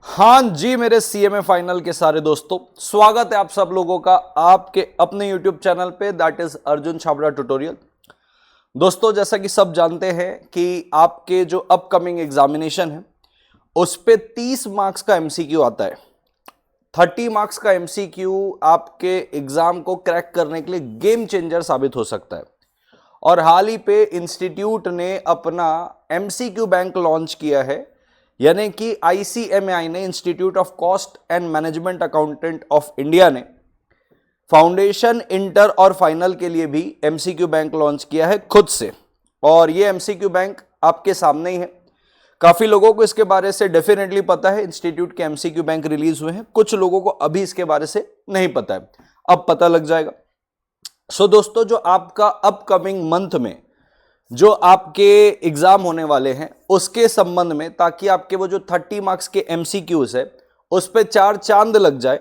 हाँ जी मेरे CMA final के सारे दोस्तों, स्वागत है आप सब लोगों का आपके अपने यूट्यूब चैनल पे, that is Arjun Chhabra tutorial. दोस्तों, जैसा कि सब जानते हैं कि आपके जो अपकमिंग एग्जामिनेशन है उस पे 30 मार्क्स का एमसीक्यू आता है। 30 मार्क्स का एमसीक्यू आपके एग्जाम को क्रैक करने के लिए गेम चेंजर साबित हो सकता है। और हाल ही पे इंस्टीट्यूट ने अपना एमसीक्यू बैंक लॉन्च किया है, यानी कि आईसीएमआई ने, institute of cost and management accountant of India ने फाउंडेशन, इंटर और फाइनल के लिए भी एमसीक्यू बैंक लॉन्च किया है खुद से। और ये एमसीक्यू बैंक आपके सामने ही है। काफी लोगों को इसके बारे से डेफिनेटली पता है, इंस्टीट्यूट के एमसीक्यू बैंक रिलीज हुए हैं। कुछ लोगों को अभी इसके बारे से नहीं पता है, अब पता लग जाएगा। सो दोस्तों, जो आपका अपकमिंग मंथ में जो आपके एग्जाम होने वाले हैं उसके संबंध में, ताकि आपके वो जो 30 मार्क्स के एमसीक्यूज है उस पे 4 चांद लग जाए,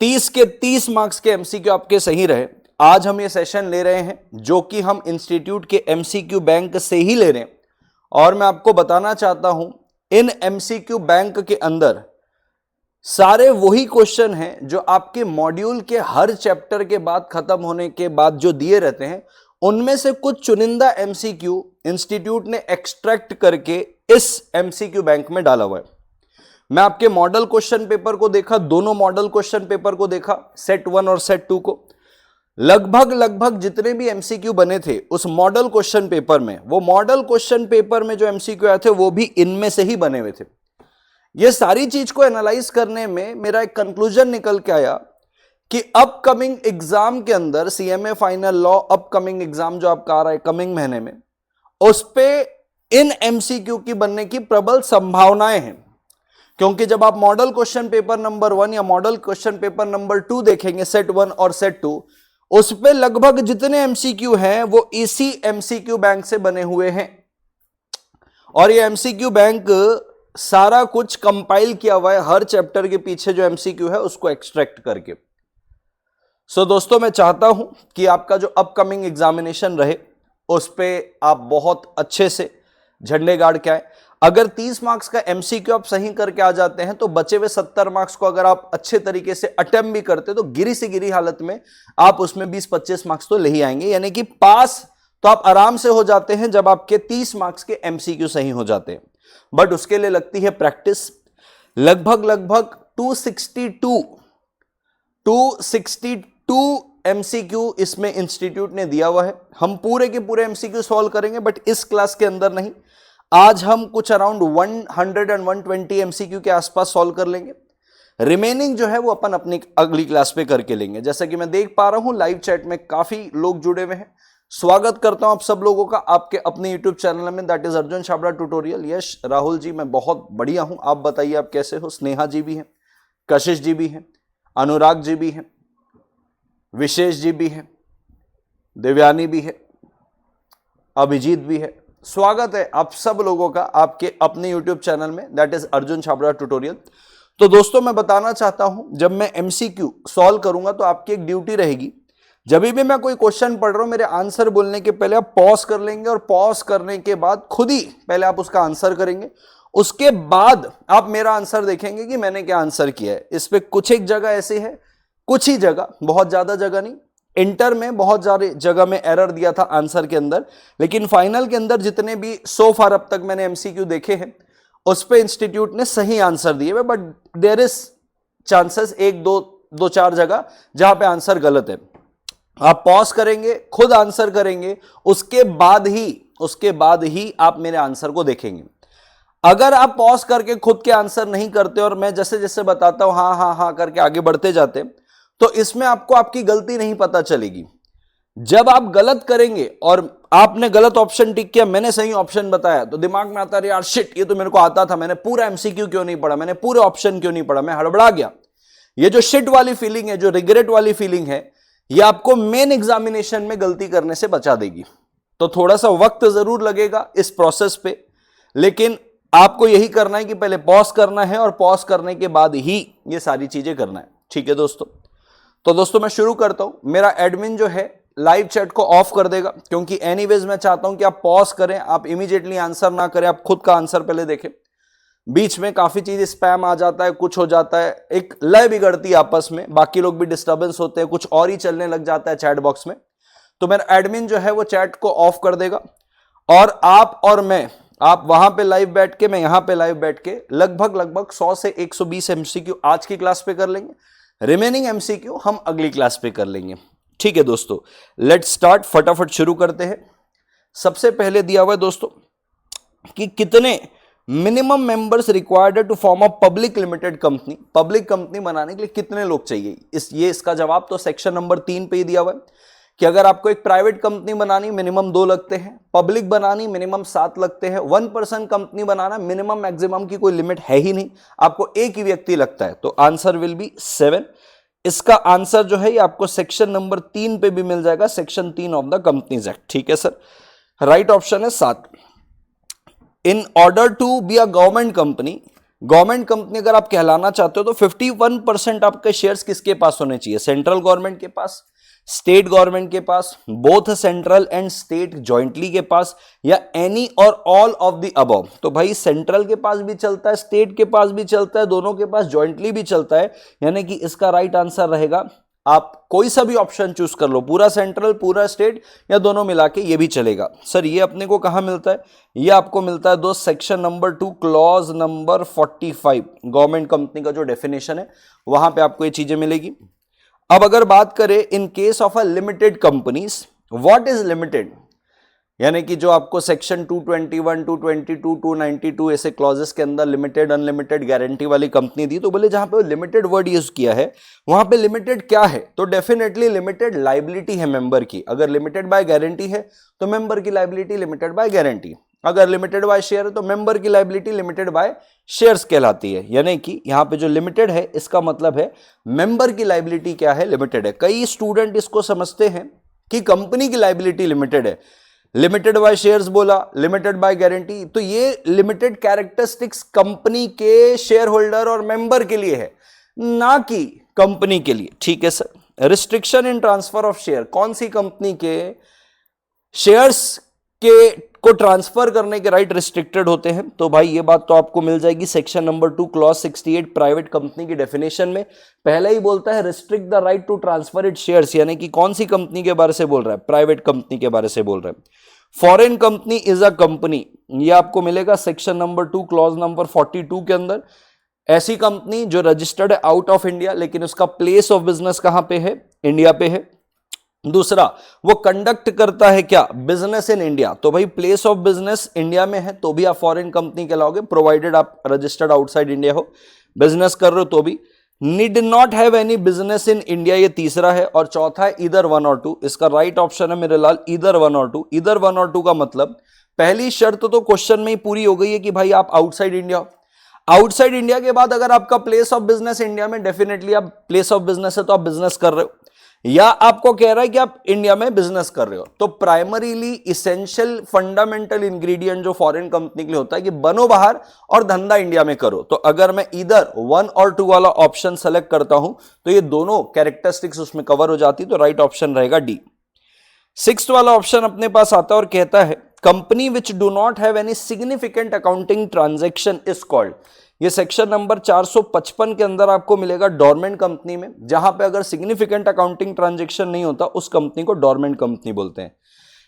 30 के 30 मार्क्स के एमसीक्यू आपके सही रहे, आज हम ये सेशन ले रहे हैं जो कि हम इंस्टीट्यूट के एमसीक्यू बैंक से ही ले रहे हैं। और मैं आपको बताना चाहता हूं, इन एमसीक्यू बैंक के अंदर सारे वही क्वेश्चन हैं जो आपके मॉड्यूल के हर चैप्टर के बाद खत्म होने के बाद जो दिए रहते हैं, उनमें से कुछ चुनिंदा एमसीक्यू इंस्टीट्यूट ने एक्सट्रैक्ट करके इस एमसीक्यू बैंक में डाला हुआ है। मैं आपके मॉडल क्वेश्चन पेपर को देखा, दोनों मॉडल क्वेश्चन पेपर को देखा, सेट 1 और सेट 2 को। लगभग जितने भी एमसीक्यू बने थे उस मॉडल क्वेश्चन पेपर में, वो मॉडल क्वेश्चन पेपर में जो एमसीक्यू आए थे वो भी इनमें से ही बने हुए थे। ये सारी चीज को एनालाइज करने में मेरा एक कंक्लूजन निकल के आया कि अपकमिंग एग्जाम के अंदर, CMA final law upcoming exam जो आपका आ रहा है कमिंग महीने में, उस पे इन एमसीक्यू की बनने की प्रबल संभावनाएं हैं। क्योंकि जब आप मॉडल क्वेश्चन पेपर नंबर 1 या मॉडल क्वेश्चन पेपर नंबर 2 देखेंगे, सेट 1 और सेट 2, उस पे लगभग जितने एमसीक्यू हैं वो इसी एमसीक्यू बैंक से बने हुए हैं। और ये एमसीक्यू बैंक सारा कुछ कंपाइल किया हुआ है, हर चैप्टर के पीछे जो एमसीक्यू है उसको एक्सट्रैक्ट करके। सो दोस्तों, मैं चाहता हूं कि आपका जो अपकमिंग एग्जामिनेशन रहे उस पे आप बहुत अच्छे से झंडे गाड़ के आए। अगर 30 मार्क्स का एमसीक्यू आप सही करके आ जाते हैं तो बचे हुए 70 मार्क्स को अगर आप अच्छे तरीके से अटेम्प्ट भी करते तो गिरी से गिरी हालत में आप उसमें 20-25 मार्क्स तो ले ही आएंगे, यानी कि पास तो आप आराम से हो जाते हैं जब आपके 30 मार्क्स के एमसीक्यू सही हो जाते हैं। बट उसके लिए लगती है प्रैक्टिस। लगभग 262 एमसीक्यू इसमें इंस्टीट्यूट ने दिया हुआ है। हम पूरे के पूरे एमसीक्यू सॉल्व करेंगे, बट इस क्लास के अंदर नहीं। आज हम कुछ अराउंड 100 एंड 120 एमसीक्यू के आसपास सॉल्व कर लेंगे। रिमेनिंग जो है वो अपन अपनी अगली क्लास पे करके लेंगे। जैसा कि मैं देख पा रहा हूं लाइव चैट में काफी लोग जुड़े हुए हैं। स्वागत करता हूं आप सब लोगों का आपके अपने यूट्यूब चैनल में, that is Arjun Chhabra tutorial. Yes Rahul ji, मैं बहुत बढ़िया हूं, आप बताइए आप कैसे हो। स्नेहा जी भी हैं, कशिश जी भी हैं, अनुराग जी भी हैं, विशेष जी भी हैं, देवयानी भी है, अभिजीत भी है। स्वागत है आप सब लोगों का आपके अपने यूट्यूब चैनल में, that is Arjun Chhabra tutorial. तो दोस्तों, मैं बताना चाहता हूं, जब मैं एमसीक्यू सॉल्व करूंगा तो आपकी एक ड्यूटी रहेगी, जब भी मैं कोई क्वेश्चन पढ़ रहा हूं मेरे आंसर बोलने के पहले आप पॉज कर लेंगे, और पॉज करने के बाद खुद ही पहले आप उसका आंसर करेंगे। उसके बाद आप मेरा आंसर देखेंगे कि मैंने क्या आंसर किया है। इस पे कुछ एक जगह ऐसी है, कुछ ही जगह, बहुत ज्यादा जगह नहीं। इंटर में बहुत सारी जगह में एरर दिया था आंसर के अंदर, लेकिन फाइनल के अंदर जितने भी सो फार अब तक मैंने एमसीक्यू देखे हैं उस पे इंस्टीट्यूट ने सही आंसर दिए हुए, बट देयर इज चांसेस 1-2-4 जगह जहां पे आंसर गलत है। आप पॉज करेंगे, खुद आंसर करेंगे, उसके बाद ही आप मेरे आंसर को देखेंगे। अगर आप पॉज करके खुद के आंसर नहीं करते और मैं जैसे जैसे बताता हूं हाँ करके आगे बढ़ते जाते, तो इसमें आपको आपकी गलती नहीं पता चलेगी। जब आप गलत करेंगे और आपने गलत ऑप्शन टिक किया, मैंने सही ऑप्शन बताया, तो दिमाग में आता है यार शिट, ये तो मेरे को आता था, मैंने पूरा एमसीक्यू क्यों नहीं पढ़ा, मैंने पूरे ऑप्शन क्यों नहीं पढ़ा, मैं हड़बड़ा गया। ये जो शिट वाली फीलिंग है, जो रिग्रेट वाली फीलिंग है, ये आपको मेन एग्जामिनेशन में गलती करने से बचा देगी। तो थोड़ा सा वक्त जरूर लगेगा इस प्रोसेस पे, लेकिन आपको यही करना है कि पहले पॉज करना है और पॉज करने के बाद ही ये सारी चीजें करना है। ठीक है दोस्तों, तो दोस्तों मैं शुरू करता हूं। मेरा एडमिन जो है लाइव चैट को ऑफ कर देगा, क्योंकि एनीवेज मैं चाहता हूं कि आप पॉज करें, आप इमीडिएटली आंसर ना करें, आप खुद का आंसर पहले देखें। बीच में काफी चीज स्पैम आ जाता है, कुछ हो जाता है, एक लय बिगड़ती है आपस में, बाकी लोग भी डिस्टर्बेंस होते हैं, कुछ और ही चलने लग जाता है चैट बॉक्स में। तो मेरा एडमिन जो है वो चैट को ऑफ कर देगा और आप और मैं, आप वहां पे लाइव बैठ के, मैं यहां पे लाइव बैठ के लगभग 100 से 120 एमसीक्यू आज की क्लास पे कर लेंगे। रिमेनिंग एमसीक्यू हम अगली क्लास पे कर लेंगे। ठीक है दोस्तों, लेट्स स्टार्ट, फटाफट शुरू करते हैं। सबसे पहले दिया हुआ है दोस्तों कि कितने minimum members required to form a public limited company. Public company बनाने के लिए कितने लोग चाहिए, इसका जवाब तो सेक्शन नंबर 3 पे ही दिया हुआ है कि अगर आपको एक प्राइवेट कंपनी बनानी मिनिमम 2 लगते हैं, पब्लिक बनानी मिनिमम 7 लगते हैं, 1% कंपनी बनाना मिनिमम मैक्सिमम की कोई लिमिट है ही नहीं, आपको एक ही व्यक्ति लगता है, तो आंसर विल बी 7। इसका आंसर जो है ये आपको सेक्शन नंबर 3 पे भी मिल जाएगा, section 3 of the companies act. ठीक है सर, राइट ऑप्शन है 7। In order to be a government company अगर आप कहलाना चाहते हो तो 51% आपके शेयर्स किसके पास होने चाहिए, सेंट्रल गवर्नमेंट के पास, स्टेट गवर्नमेंट के पास, both central and state jointly के पास, या एनी और ऑल ऑफ द अबव। तो भाई सेंट्रल के पास भी चलता है, स्टेट के पास भी चलता है, दोनों के पास जॉइंटली भी चलता है, यानी कि इसका राइट आंसर रहेगा, आप कोई सा भी ऑप्शन चूज कर लो, पूरा सेंट्रल, पूरा स्टेट, या दोनों मिला के ये भी चलेगा। सर ये अपने को कहां मिलता है, ये आपको मिलता है दोस्त section number 2 clause number 45, government company का जो डेफिनेशन है वहां पे आपको ये चीजें मिलेगी। अब अगर बात करें इन case of a limited companies, what is limited, यानी कि जो आपको सेक्शन 221, 222, 292 ऐसे क्लॉजेस के अंदर लिमिटेड अनलिमिटेड गारंटी वाली कंपनी दी, तो बोले जहां पे लिमिटेड वर्ड यूज किया है वहां पे लिमिटेड क्या है, तो डेफिनेटली लिमिटेड लाइबिलिटी है मेंबर की। अगर लिमिटेड बाय गारंटी है तो मेंबर की लाइबिलिटी लिमिटेड बाय गारंटी, अगर लिमिटेड बाय शेयर है तो मेंबर की लाइबिलिटी लिमिटेड बाय शेयर्स कहलाती है। यानी कि यहां पे जो लिमिटेड है इसका मतलब है मेंबर की लाइबिलिटी क्या है, लिमिटेड है। कई स्टूडेंट इसको समझते हैं कि कंपनी की लाइबिलिटी लिमिटेड है, लिमिटेड बाय शेयर्स बोला, लिमिटेड बाय गारंटी, तो ये लिमिटेड कैरेक्टरिस्टिक्स कंपनी के शेयर होल्डर और मेंबर के लिए है, ना कि कंपनी के लिए। ठीक है sir. Restriction in transfer of share, कौन सी कंपनी के शेयर्स के को ट्रांसफर करने के राइट रिस्ट्रिक्टेड होते हैं, तो भाई ये बात तो आपको मिल जाएगी section number 2 clause 68 private company की डेफिनेशन में। पहले ही बोलता है restrict the right to transfer it shares, यानी कि कौन सी कंपनी के बारे से बोल रहा है, प्राइवेट कंपनी के बारे से बोल रहा है। Foreign company is a company, ये आपको मिलेगा सेक्शन नंबर 2 क्लॉज नंबर 42 के अंदर। ऐसी कंपनी जो रजिस्टर्ड है आउट ऑफ इंडिया लेकिन उसका प्लेस ऑफ बिजनेस कहां पे है, इंडिया पे है। दूसरा, वो कंडक्ट करता है क्या, बिजनेस इन इंडिया, तो भाई प्लेस ऑफ बिजनेस इंडिया में है तो भी आप फॉरेन कंपनी कहलाओगे, प्रोवाइडेड आप रजिस्टर्ड आउटसाइड इंडिया हो, बिजनेस कर रहे हो तो भी। Need not have any business in India, ये तीसरा है। और चौथा है ईदर 1 और 2, इसका राइट ऑप्शन है मेरे लाल ईदर 1 और 2। ईदर 1 और 2 का मतलब पहली शर्त तो क्वेश्चन में ही पूरी हो गई है कि भाई आप आउटसाइड इंडिया हो। आउटसाइड इंडिया के बाद अगर आपका प्लेस ऑफ बिजनेस इंडिया में, डेफिनेटली आप प्लेस ऑफ बिजनेस है तो आप बिजनेस कर रहे हो, या आपको कह रहा है कि आप इंडिया में बिजनेस कर रहे हो। तो प्राइमरीली इसेंशियल फंडामेंटल इंग्रेडिएंट जो फॉरेन कंपनी के लिए होता है कि बनो बाहर और धंधा इंडिया में करो। तो अगर मैं इधर 1 और 2 वाला ऑप्शन सेलेक्ट करता हूं तो ये दोनों कैरेक्टरिस्टिक्स उसमें कवर हो जाती, तो राइट ऑप्शन रहेगा डी। 6th वाला ऑप्शन अपने पास आता है और कहता है company which do not have any significant accounting transaction is called, ये सेक्शन नंबर 455 के अंदर आपको मिलेगा डोरमेंट कंपनी में, जहां पे अगर सिग्निफिकेंट अकाउंटिंग ट्रांजैक्शन नहीं होता उस कंपनी को डोरमेंट कंपनी बोलते हैं।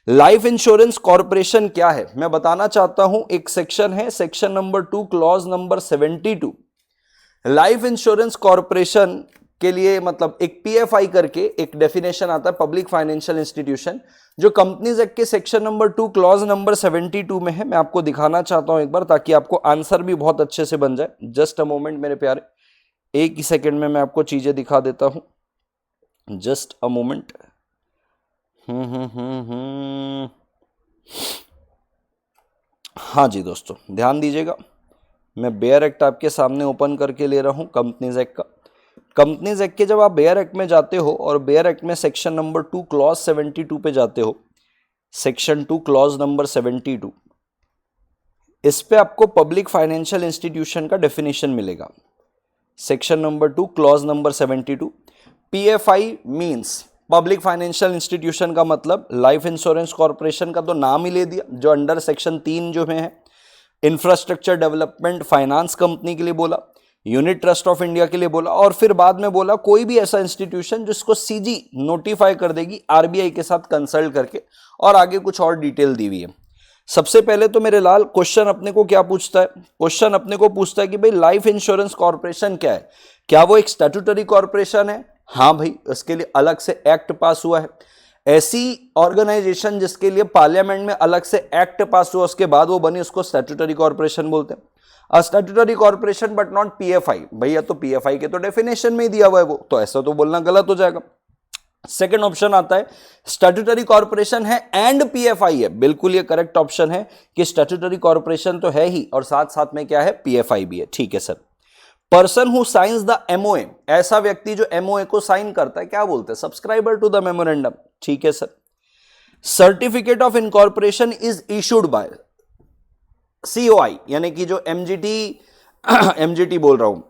लाइफ इंश्योरेंस कॉर्पोरेशन क्या है मैं बताना चाहता हूं, एक सेक्शन है section number 2 clause number 72। Life insurance corporation के लिए मतलब एक पीएफआई करके एक डेफिनेशन आता है, पब्लिक फाइनेंशियल इंस्टीट्यूशन, जो कंपनीज एक्ट के सेक्शन नंबर 2 क्लॉज नंबर 72 में है। मैं आपको दिखाना चाहता हूं एक बार ताकि आपको आंसर भी बहुत अच्छे से बन जाए। जस्ट अ मोमेंट मेरे प्यारे, एक ही सेकंड में मैं आपको चीजें दिखा देता हूं, जस्ट अ मोमेंट। हाँ जी दोस्तों ध्यान दीजिएगा, मैं बेयर एक्ट आपके सामने ओपन करके ले रहा हूं, कंपनीज एक्ट का। कंपनीज एक्ट के जब आप बेयर एक्ट में जाते हो और बेयर एक्ट में सेक्शन नंबर 2 क्लॉज 72 पे जाते हो, सेक्शन 2 क्लॉज नंबर 72, इस पे आपको पब्लिक फाइनेंशियल इंस्टीट्यूशन का डेफिनेशन मिलेगा। Section number 2 clause number 72, PFI means public financial institution का मतलब लाइफ इंश्योरेंस कॉर्पोरेशन का तो नाम ही ले दिया, जो अंडर सेक्शन 3 जो में है। इंफ्रास्ट्रक्चर डेवलपमेंट फाइनेंस कंपनी के लिए बोला, यूनिट ट्रस्ट ऑफ इंडिया के लिए बोला, और फिर बाद में बोला कोई भी ऐसा इंस्टीट्यूशन जिसको सीजी नोटिफाई कर देगी आरबीआई के साथ कंसल्ट करके, और आगे कुछ और डिटेल दी हुई है। सबसे पहले तो मेरे लाल क्वेश्चन अपने को क्या पूछता है, क्वेश्चन अपने को पूछता है कि भाई लाइफ इंश्योरेंस कॉर्पोरेशन क्या है, क्या वो एक स्टैट्यूटरी कॉर्पोरेशन है? हाँ भाई, उसके लिए अलग से एक्ट पास हुआ है। ऐसी ऑर्गेनाइजेशन जिसके लिए पार्लियामेंट में अलग से एक्ट पास हुआ उसके बाद वो बनी, उसको स्टैट्यूटरी कॉर्पोरेशन बोलते हैं। A statutory corporation but not PFI. भैया तो पीएफआई के तो डेफिनेशन में ही दिया हुआ है वो, तो ऐसा तो बोलना गलत हो जाएगा। सेकेंड ऑप्शन आता है स्टैट्यूटरी कॉर्पोरेशन है एंड पीएफआई है। बिल्कुल ये करेक्ट ऑप्शन है कि स्टैट्यूटरी कॉर्पोरेशन तो है ही और साथ साथ में क्या है, पीएफआई भी है। ठीक है sir. Person who science the MOA, ऐसा व्यक्ति जो एमओए को साइन करता है क्या बोलते हैं, सब्सक्राइबर टू द मेमोरेंडम। ठीक है sir. Certificate of incorporation is issued by COI, यानी कि जो एमजीटी बोल रहा हूं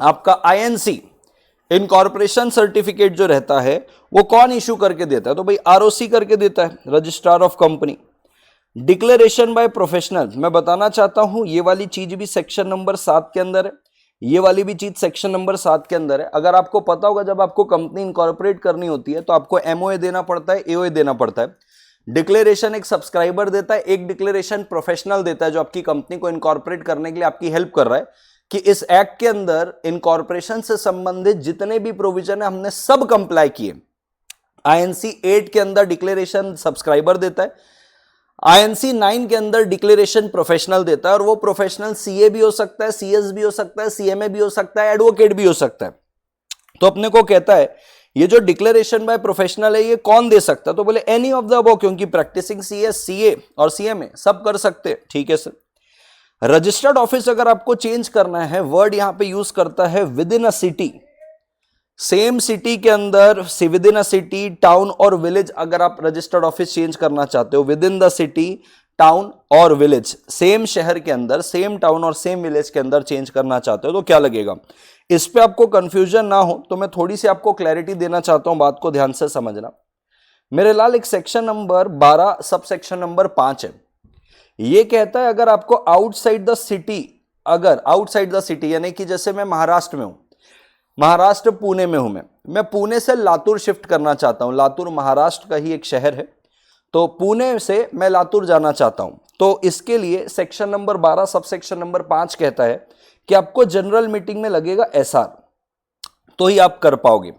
आपका, आईएनसी इनकॉर्पोरेशन सर्टिफिकेट जो रहता है वो कौन इशू करके देता है, तो भाई आरओसी करके देता है, registrar of company. Declaration by professional, मैं बताना चाहता हूं ये वाली चीज भी सेक्शन नंबर 7 के अंदर है, ये वाली भी चीज सेक्शन नंबर 7 के अंदर है। अगर आपको पता होगा जब आपको कंपनी इनकॉर्पोरेट करनी होती है तो आपको एमओए देना पड़ता है, एओए देना पड़ता है। डिक्लेरेशन एक सब्सक्राइबर देता है, एक डिक्लेरेशन प्रोफेशनल देता है जो आपकी कंपनी को इनकॉर्पोरेट करने के लिए आपकी हेल्प कर रहा है कि इस एक्ट के अंदर इनकॉर्पोरेशन से संबंधित जितने भी प्रोविजन है हमने सब कंप्लाई किए। आईएनसी 8 के अंदर डिक्लेरेशन सब्सक्राइबर देता है, आईएनसी 9 के अंदर डिक्लेरेशन प्रोफेशनल देता है, और वो प्रोफेशनल सीए भी हो सकता है, सीएस भी हो सकता है, सीएमए भी हो सकता है, एडवोकेट भी हो सकता है। तो अपने को कहता है ये जो डिक्लेरेशन बाय प्रोफेशनल है ये कौन दे सकता है, तो बोले एनी ऑफ द अबव, क्योंकि प्रैक्टिसिंग सीए, सीए और सीएमए सब कर सकते हैं। ठीक है सर। रजिस्टर्ड ऑफिस अगर आपको चेंज करना है, वर्ड यहां पे यूज करता है with in a city, same city के अंदर, with in a city, town और विलेज, अगर आप रजिस्टर्ड ऑफिस चेंज करना चाहते हो with in the city, town और विलेज, सेम शहर के अंदर, सेम टाउन और सेम विलेज के अंदर चेंज करना चाहते हो तो क्या लगेगा। इस पे आपको कंफ्यूजन ना हो तो मैं थोड़ी सी आपको क्लैरिटी देना चाहता हूं, बात को ध्यान से समझना मेरे लाल। एक section number 12 sub section number 5 है, ये कहता है अगर आपको आउटसाइड द सिटी, अगर आउटसाइड द सिटी यानी कि जैसे मैं महाराष्ट्र में हूं, महाराष्ट्र पुणे में हूं, मैं पुणे से लातूर शिफ्ट करना चाहता हूं, लातूर महाराष्ट्र का ही एक शहर है, तो पुणे से मैं लातूर जाना चाहता हूं, तो इसके लिए section number 12 sub section number 5 कहता है कि आपको जनरल मीटिंग में लगेगा एसआर, तो ही आप कर पाओगे।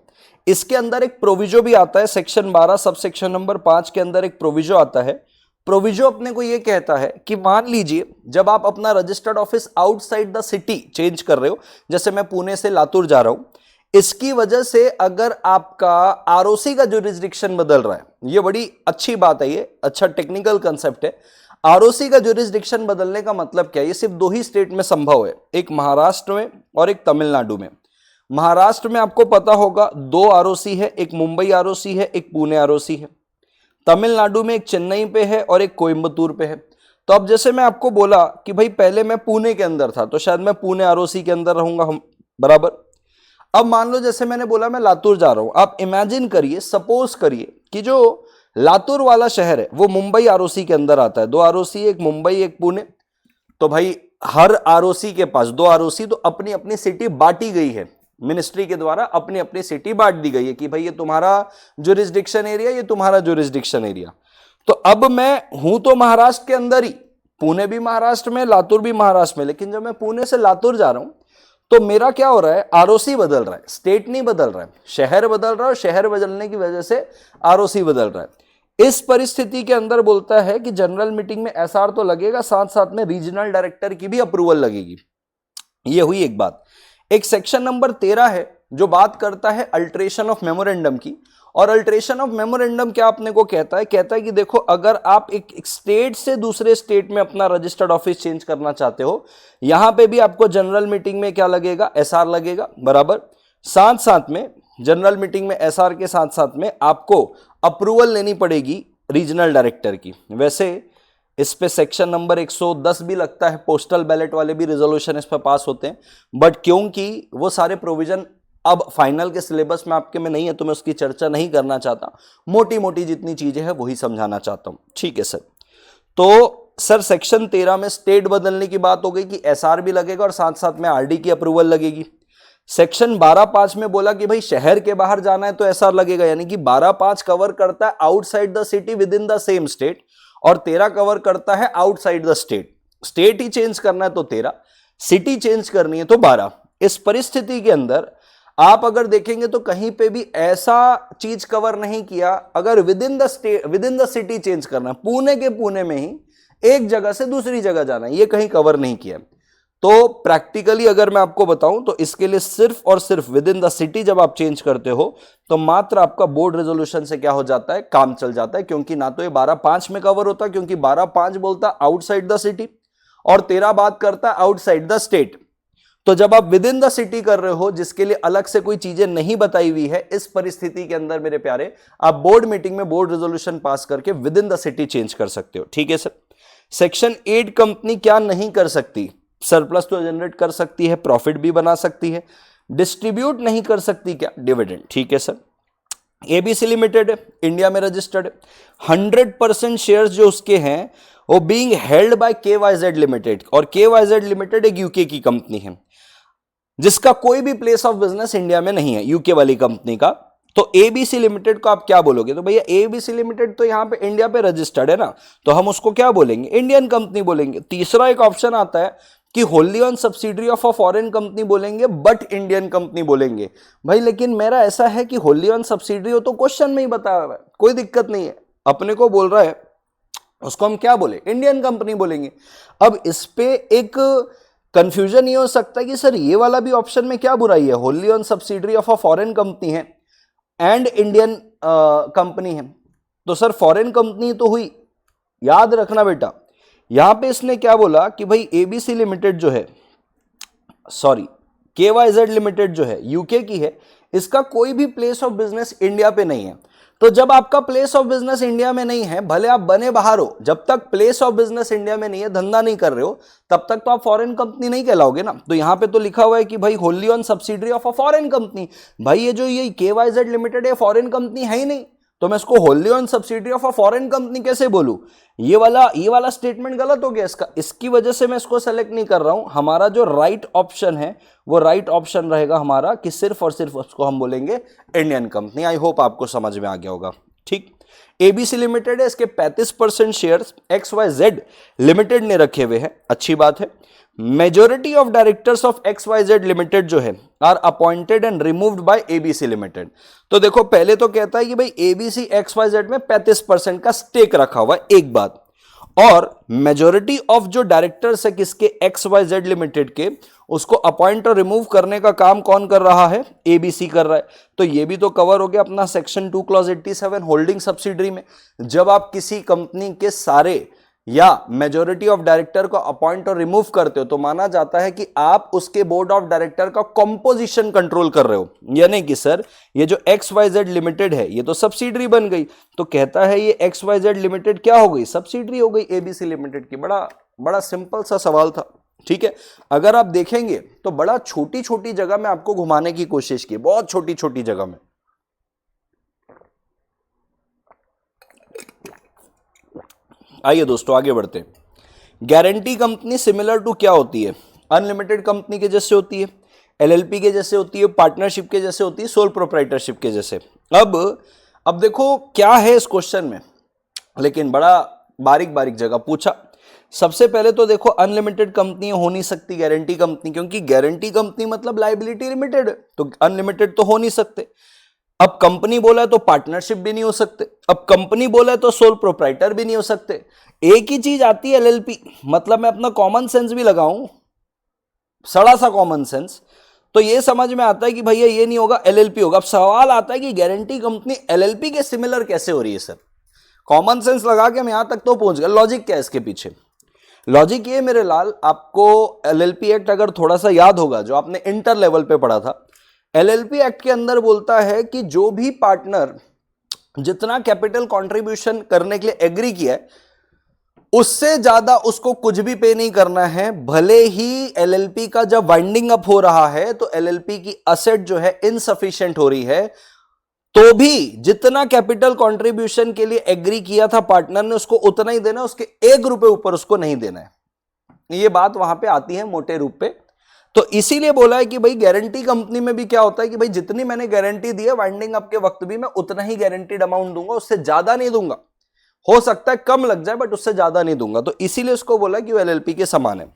इसके अंदर एक प्रोविजो भी आता है, सेक्शन 12 सब सेक्शन नंबर 5 के अंदर एक प्रोविजो आता है। प्रोविजो अपने को यह कहता है कि मान लीजिए जब आप अपना registered office outside the city change कर रहे हो, जैसे मैं पुणे से लातूर जा रहा हूं, इसकी वजह से अगर आपका आरओसी का ज्यूरिसडिक्शन बदल रहा है, ये बड़ी अच्छी बात है, ये अच्छा टेक्निकल कंसेप्ट है। आरओसी का ज्यूरिसडिक्शन बदलने का मतलब क्या है, ये सिर्फ 2 ही स्टेट में संभव है, एक महाराष्ट्र में और एक तमिलनाडु में। महाराष्ट्र में आपको पता होगा 2 आरओसी है, एक मुंबई आरओसी है, एक पुणे आरओसी है। तमिलनाडु में एक चेन्नई पे है और एक कोयम्बतूर पे है। तो अब जैसे मैं आपको बोला कि भाई पहले मैं पुणे के अंदर था तो शायद मैं पुणे आरओसी के अंदर रहूंगा, हम बराबर। अब मान लो जैसे मैंने बोला मैं लातूर जा रहा हूं, आप इमेजिन करिए, सपोज करिए कि जो लातूर वाला शहर है वो मुंबई आरओसी के अंदर आता है, 2 आरओसी, एक मुंबई एक पुणे। तो भाई हर आरओसी के पास 2 आरओसी, तो अपनी अपनी सिटी बांटी गई है, मिनिस्ट्री के द्वारा अपनी अपनी सिटी बांट दी गई है कि भाई ये तुम्हारा ज्यूरिसडिक्शन एरिया, ये तुम्हारा ज्यूरिसडिक्शन एरिया। तो अब मैं हूं तो महाराष्ट्र के अंदर ही, पुणे भी महाराष्ट्र में, लातूर भी महाराष्ट्र में, लेकिन जब मैं पुणे से लातूर जा रहा हूं तो मेरा क्या हो रहा है, आरओसी बदल रहा है, स्टेट नहीं बदल रहा है, शहर बदल रहा है, और शहर बदलने की वजह से आरओसी बदल रहा है। इस परिस्थिति के अंदर बोलता है कि जनरल मीटिंग में एसआर तो लगेगा, साथ साथ में रीजनल डायरेक्टर की भी अप्रूवल लगेगी। ये हुई एक बात। एक सेक्शन नंबर 13 है जो बात करता है अल्टरेशन ऑफ मेमोरेंडम की, और अल्टरेशन ऑफ मेमोरेंडम क्या अपने को कहता है कि देखो अगर आप एक स्टेट से दूसरे स्टेट में अपना रजिस्टर्ड ऑफिस चेंज करना चाहते हो, यहां पे भी आपको जनरल मीटिंग में क्या लगेगा, एसआर लगेगा, बराबर। साथ साथ में जनरल मीटिंग में एसआर के साथ साथ में आपको अप्रूवल लेनी पड़ेगी रीजनल डायरेक्टर की। वैसे इस पे सेक्शन नंबर 110 भी लगता है, पोस्टल बैलेट वाले भी रिजोल्यूशन इस पे पास होते हैं, बट क्योंकि वो सारे प्रोविजन अब फाइनल के सिलेबस में आपके में नहीं है तो मैं उसकी चर्चा नहीं करना चाहता, मोटी मोटी जितनी चीजें हैं वही समझाना चाहता हूं। ठीक है सर। तो सर सेक्शन 13 में स्टेट बदलने की बात हो गई कि एसआर भी लगेगा और साथ साथ में आरडी की अप्रूवल लगेगी। सेक्शन 12(5) में बोला कि भाई शहर के बाहर जाना है तो एसआर लगेगा, यानी कि 12(5) कवर करता है outside the city with in the same state और 13 कवर करता है outside the state. State he change करना है तो 13, सिटी चेंज करनी है तो 12। इस परिस्थिति के अंदर आप अगर देखेंगे तो कहीं पे भी ऐसा चीज कवर नहीं किया। अगर with in the state, with in the city change करना, पुणे के पुणे में ही एक जगह से दूसरी जगह जाना, ये कहीं कवर नहीं किया। तो प्रैक्टिकली अगर मैं आपको बताऊं तो इसके लिए सिर्फ और सिर्फ विद इन द सिटी जब आप चेंज करते हो तो मात्र आपका बोर्ड रेजोल्यूशन से क्या हो जाता है, काम चल जाता है। क्योंकि ना तो ये 12(5) में कवर होता, क्योंकि 12(5) बोलता आउटसाइड द सिटी और 13 बात करता आउटसाइड द स्टेट। तो जब आप विद इन द सिटी कर रहे हो जिसके लिए अलग से कोई चीजें नहीं बताई हुई है, इस परिस्थिति के अंदर मेरे प्यारे आप बोर्ड मीटिंग में बोर्ड रेजोल्यूशन पास करके with in the city change कर सकते हो। ठीक है सर। सेक्शन 8 कंपनी क्या नहीं कर सकती, सरप्लस तो जनरेट कर सकती है, प्रॉफिट भी बना सकती है, डिस्ट्रीब्यूट नहीं कर सकती क्या, डिविडेंड। ठीक है सर। एबीसी लिमिटेड इंडिया में रजिस्टर्ड है, 100% शेयर्स जो उसके हैं वो बीइंग हेल्ड बाय केवाईजेड लिमिटेड, और केवाईजेड लिमिटेड एक यूके की कंपनी है जिसका कोई भी प्लेस ऑफ बिजनेस इंडिया में नहीं है, यूके वाली कंपनी का। तो एबीसी लिमिटेड को आप क्या बोलोगे, तो भैया एबीसी लिमिटेड तो यहां पे इंडिया पे रजिस्टर्ड है ना, तो हम उसको क्या बोलेंगे, इंडियन कंपनी बोलेंगे। तीसरा एक ऑप्शन आता है कि wholly owned subsidiary of a foreign company बोलेंगे बट इंडियन कंपनी बोलेंगे। भाई लेकिन मेरा ऐसा है कि होली ऑन सब्सिडरी हो तो क्वेश्चन में ही बताया हुआ है, कोई दिक्कत नहीं है, अपने को बोल रहा है उसको हम क्या बोले, इंडियन कंपनी बोलेंगे। अब इस पे एक कंफ्यूजन ये हो सकता है कि सर ये वाला भी ऑप्शन में क्या बुराई है, wholly owned subsidiary of a foreign company है एंड इंडियन कंपनी है, तो सर फॉरेन कंपनी तो हुई। याद रखना बेटा, यहां पे इसने क्या बोला कि भाई एबीसी लिमिटेड जो है, सॉरी केवाईजेड लिमिटेड जो है यूके की है, इसका कोई भी प्लेस ऑफ बिजनेस इंडिया पे नहीं है। तो जब आपका प्लेस ऑफ बिजनेस इंडिया में नहीं है, भले आप बने बाहर हो, जब तक प्लेस ऑफ बिजनेस इंडिया में नहीं है, धंधा नहीं कर रहे हो, तब तक तो आप फॉरेन कंपनी नहीं कहलाओगे ना। तो यहां पे तो लिखा हुआ है कि भाई wholly owned subsidiary of a foreign company. भाई ये जो ये केवाईजेड लिमिटेड है फॉरेन कंपनी है ही नहीं, तो मैं इसको wholly owned subsidiary of a foreign company कैसे बोलूं। ये वाला स्टेटमेंट गलत हो गया इसका, इसकी वजह से मैं इसको सेलेक्ट नहीं कर रहा हूं। हमारा जो राइट ऑप्शन है वो राइट ऑप्शन रहेगा हमारा कि सिर्फ और सिर्फ उसको हम बोलेंगे इंडियन कंपनी। आई होप आपको समझ में आ गया होगा। ठीक, एबीसी लिमिटेड है, इसके 35% शेयर्स XYZ लिमिटेड ने रखे हुए हैं, अच्छी बात है। Majority of directors of XYZ limited जो है are appointed and removed by ABC limited. तो देखो पहले तो कहता है कि भाई एबीसी XYZ में 35% का स्टेक रखा हुआ है, एक बात, और मेजोरिटी ऑफ जो डायरेक्टर्स है किसके, XYZ लिमिटेड के, उसको अपॉइंट और रिमूव करने का काम कौन कर रहा है, एबीसी कर रहा है। तो ये भी तो कवर हो गया अपना सेक्शन 2 क्लॉज 87 होल्डिंग सब्सिडरी में। जब आप किसी कंपनी के सारे या मेजोरिटी ऑफ डायरेक्टर को अपॉइंट और रिमूव करते हो तो माना जाता है कि आप उसके बोर्ड ऑफ डायरेक्टर का कंपोजिशन कंट्रोल कर रहे हो, यानी कि सर ये जो XYZ लिमिटेड है ये तो सब्सिडरी बन गई, तो कहता है ये XYZ लिमिटेड क्या हो गई, सब्सिडरी हो गई एबीसी लिमिटेड की। बड़ा सिंपल सा सवाल था। ठीक है, अगर आप देखेंगे तो बड़ा छोटी छोटी जगह में आपको घुमाने की कोशिश की, बहुत छोटी छोटी जगह में। आइए दोस्तों आगे बढ़ते हैं। गारंटी कंपनी सिमिलर टू क्या होती है, अनलिमिटेड कंपनी के जैसे होती है, एलएलपी के जैसे होती है, पार्टनरशिप के जैसे होती है, सोल प्रोप्राइटरशिप के जैसे। अब देखो क्या है इस क्वेश्चन में, लेकिन बड़ा बारीक बारीक जगह पूछा। सबसे पहले तो देखो अनलिमिटेड कंपनी हो नहीं सकती गारंटी कंपनी, क्योंकि गारंटी कंपनी मतलब लायबिलिटी लिमिटेड, तो अनलिमिटेड तो हो नहीं सकते। अब कंपनी बोला है तो पार्टनरशिप भी नहीं हो सकते, अब कंपनी बोला है तो सोल प्रोप्राइटर भी नहीं हो सकते। एक ही चीज आती है एलएलपी, मतलब मैं अपना कॉमन सेंस भी लगाऊं, सड़ा सा कॉमन सेंस, तो ये समझ में आता है कि भैया ये नहीं होगा, एलएलपी होगा। अब सवाल आता है कि गारंटी कंपनी एलएलपी के सिमिलर कैसे हो रही है सर। कॉमन सेंस लगा के हम यहां तक तो पहुंच गए, लॉजिक क्या है इसके पीछे। लॉजिक ये मेरे लाल, आपको एलएलपी एक्ट अगर थोड़ा सा याद होगा जो आपने इंटर लेवल पे पढ़ा था, एलएलपी एक्ट के अंदर बोलता है कि जो भी पार्टनर जितना कैपिटल कंट्रीब्यूशन करने के लिए एग्री किया है उससे ज्यादा उसको कुछ भी पे नहीं करना है। भले ही एलएलपी का जब वाइंडिंग अप हो रहा है तो एलएलपी की असेट जो है इनसफिशिएंट हो रही है, तो भी जितना कैपिटल कंट्रीब्यूशन के लिए एग्री किया था पार्टनर ने, उसको उतना ही देना, उसके 1 रुपए ऊपर उसको नहीं देना है। ये बात वहां पे आती है मोटे रूप पे। तो इसीलिए बोला है कि भाई गारंटी कंपनी में भी क्या होता है कि भाई जितनी मैंने गारंटी दी है वाइंडिंग अप के वक्त भी मैं उतना ही गारंटीड अमाउंट दूंगा, उससे ज्यादा नहीं दूंगा। हो सकता है कम लग जाए बट उससे ज्यादा नहीं दूंगा। तो इसीलिए उसको बोला कि वो एलएलपी के समान है।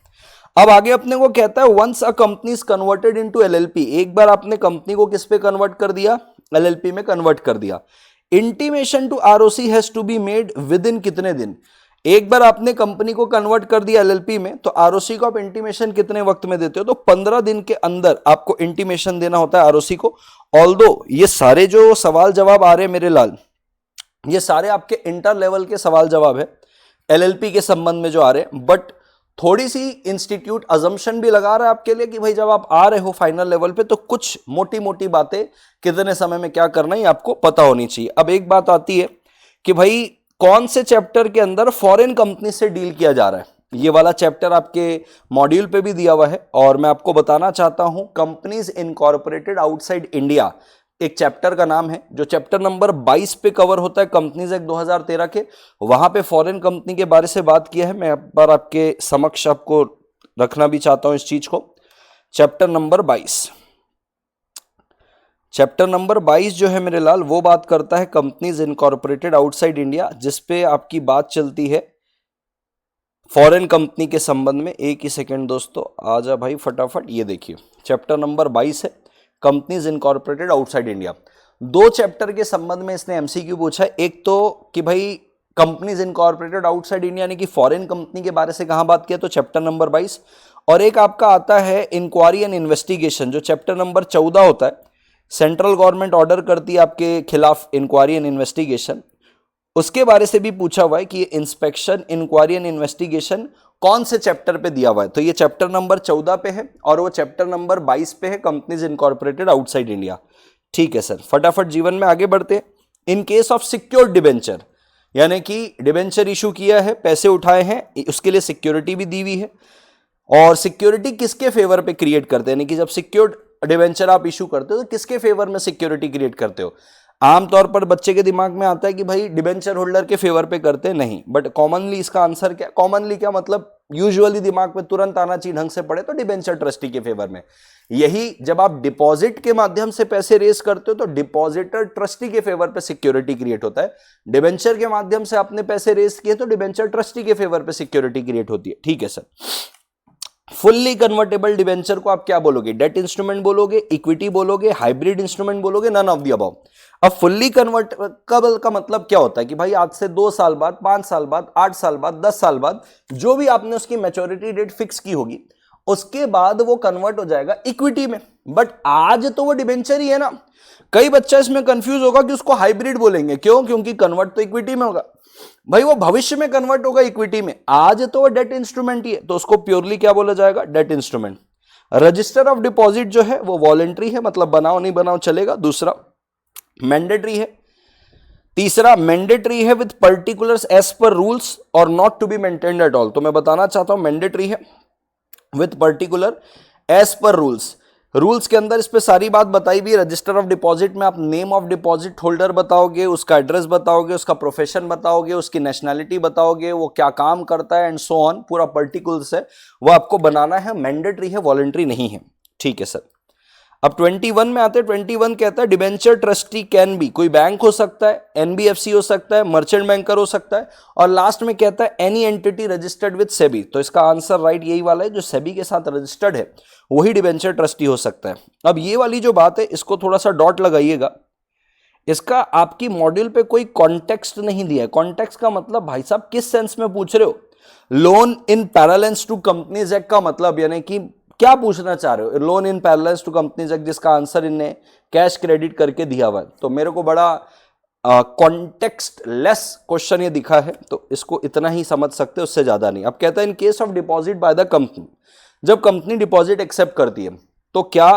अब आगे अपने को कहता है once a company is converted into LLP, एक बार आपने कंपनी को किस पे कन्वर्ट कर दिया, एलएलपी में कन्वर्ट कर दिया। Intimation to ROC has to be made within कितने दिन, एक बार आपने कंपनी को कन्वर्ट कर दिया एलएलपी में तो आरओसी को आप इंटीमेशन कितने वक्त में देते हो, तो 15 दिन के अंदर आपको इंटीमेशन देना होता है आरओसी को। ऑल्दो ये सारे जो सवाल जवाब आ रहे हैं मेरे लाल, ये सारे आपके इंटर लेवल के सवाल जवाब है एलएलपी के संबंध में जो आ रहे हैं, बट थोड़ी सी इंस्टीट्यूट अजम्पशन भी लगा रहा है आपके लिए कि भाई जब आप आ रहे हो फाइनल लेवल पे तो कुछ मोटी मोटी बातें कितने समय में क्या करना है आपको पता होनी चाहिए। अब एक बात आती है कि भाई कौन से चैप्टर के अंदर फॉरेन कंपनी से डील किया जा रहा है, ये वाला चैप्टर आपके मॉड्यूल पे भी दिया हुआ है और मैं आपको बताना चाहता हूं कंपनीज इनकॉर्पोरेटेड आउटसाइड इंडिया एक चैप्टर का नाम है, जो चैप्टर नंबर 22 पे कवर होता है कंपनीज एक्ट 2013 के। वहां पे फॉरेन कंपनी के बारे से बात किया है, मैं एक बार आपके समक्ष आपको रखना भी चाहता हूं इस चीज को। चैप्टर नंबर 22, चैप्टर नंबर 22 जो है मेरे लाल वो बात करता है कंपनीज इनकॉर्पोरेटेड आउटसाइड इंडिया, जिसपे आपकी बात चलती है फॉरेन कंपनी के संबंध में। एक ही सेकेंड दोस्तों, आजा भाई फटाफट, ये देखिए चैप्टर नंबर 22 है companies incorporated outside India. 2 chapter के संबंध में इसने एमसीक्यू पूछा है, एक तो कि भाई कंपनीज इनकॉर्पोरेटेड आउटसाइड इंडिया यानी कि फॉरेन कंपनी के बारे से कहां बात किया, तो चैप्टर नंबर 22। और एक आपका आता है इंक्वायरी एंड इन्वेस्टिगेशन, जो चैप्टर नंबर 14 होता है। सेंट्रल गवर्नमेंट ऑर्डर करती है आपके खिलाफ इंक्वायरी एंड इन्वेस्टिगेशन, उसके बारे से भी पूछा हुआ है कि ये इंस्पेक्शन इंक्वायरी एंड इन्वेस्टिगेशन कौन से चैप्टर पे दिया हुआ है, तो ये चैप्टर नंबर 14 पे है और वो चैप्टर नंबर 22 पे है कंपनीज इनकॉर्पोरेटेड आउटसाइड इंडिया। ठीक है सर, फटाफट जीवन में आगे बढ़ते। इन केस ऑफ सिक्योर्ड डिबेंचर, यानी कि डिबेंचर इशू किया है, पैसे उठाए हैं, उसके लिए सिक्योरिटी भी दी हुई है। और सिक्योरिटी किसके फेवर पे क्रिएट करते हैं, यानी कि जब सिक्योर्ड डिबेंचर आप इशू करते हो तो किसके फेवर में सिक्योरिटी क्रिएट करते हो। आमतौर पर बच्चे के दिमाग में आता है कि भाई डिबेंचर होल्डर के फेवर पे करते नहीं, बट कॉमनली इसका आंसर क्या, कॉमनली क्या मतलब यूजुअली दिमाग में तुरंत आना चाहिए ढंग से पढ़े तो डिबेंचर ट्रस्टी के फेवर में। यही जब आप डिपॉजिट के माध्यम से पैसे रेज करते हो तो डिपॉजिटर ट्रस्टी के फेवर पे सिक्योरिटी क्रिएट होता है। डिबेंचर के माध्यम से आपने पैसे रेज किए तो डिबेंचर ट्रस्टी के फेवर पे सिक्योरिटी क्रिएट होती है। ठीक है सर। फुल्ली कन्वर्टेबल डिबेंचर को आप क्या बोलोगे, डेट इंस्ट्रूमेंट बोलोगे, इक्विटी बोलोगे, हाइब्रिड इंस्ट्रूमेंट बोलोगे, नन ऑफ द अबव। अब फुल्ली कन्वर्टेबल का मतलब क्या होता है कि भाई आज से 2 साल बाद, 5 साल बाद, 8 साल बाद, 10 साल बाद, जो भी आपने उसकी मैच्योरिटी डेट फिक्स की होगी उसके बाद वो कन्वर्ट हो जाएगा इक्विटी में। बट आज तो वो डिबेंचर ही है ना। कई बच्चा इसमें कंफ्यूज होगा कि उसको हाइब्रिड बोलेंगे, क्यों, क्योंकि कन्वर्ट तो इक्विटी में होगा। भाई वो भविष्य में कन्वर्ट होगा इक्विटी में, आज तो वो डेट इंस्ट्रूमेंट ही है, तो उसको प्योरली क्या बोला जाएगा, debt instrument. Register of deposit जो है वो वॉलेंट्री है, मतलब बनाओ नहीं बनाओ चलेगा। दूसरा मैंडेटरी है। तीसरा मैंडेटरी है with particulars as per rules और not to be maintained at all. तो मैं बताना चाहता हूं मैंडेटरी है with particular as per rules. Rules के अंदर इस पे सारी बात बताई भी। रजिस्टर ऑफ डिपॉजिट में आप नेम ऑफ डिपॉजिट होल्डर बताओगे, उसका एड्रेस बताओगे, उसका प्रोफेशन बताओगे, उसकी नेशनैलिटी बताओगे, वो क्या काम करता है एंड सो ऑन, पूरा पर्टिकुलर्स है वो आपको बनाना है। मैंडेटरी है, वॉलंटरी नहीं है। ठीक है सर। अब 21 में आते हैं। 21 कहता है डिबेंचर ट्रस्टी कैन बी, कोई बैंक हो सकता है, एनबीएफसी हो सकता है, मर्चेंट बैंकर हो सकता है, और लास्ट में कहता है any entity registered with SEBI. तो इसका आंसर राइट यही वाला है, जो सेबी के साथ रजिस्टर्ड है वही डिबेंचर ट्रस्टी हो सकता है। अब ये वाली जो बात है इसको थोड़ा सा डॉट लगाइएगा, इसका आपकी मॉड्यूल पे कोई कॉन्टेक्स्ट नहीं दिया है। कॉन्टेक्स्ट का मतलब भाई साहब किस सेंस में पूछ रहे हो, loan in parallels to companies act का मतलब, यानी कि क्या पूछना चाह रहे हो, loan in parallels to companies act, जिसका आंसर इनने कैश क्रेडिट करके दिया हुआ है। तो मेरे को बड़ा कॉन्टेक्स्ट लेस क्वेश्चन ये दिखा है, तो इसको इतना ही समझ सकते हैं, उससे ज्यादा नहीं। अब कहता है इन case of deposit by the company, जब कंपनी डिपॉजिट एक्सेप्ट करती है तो क्या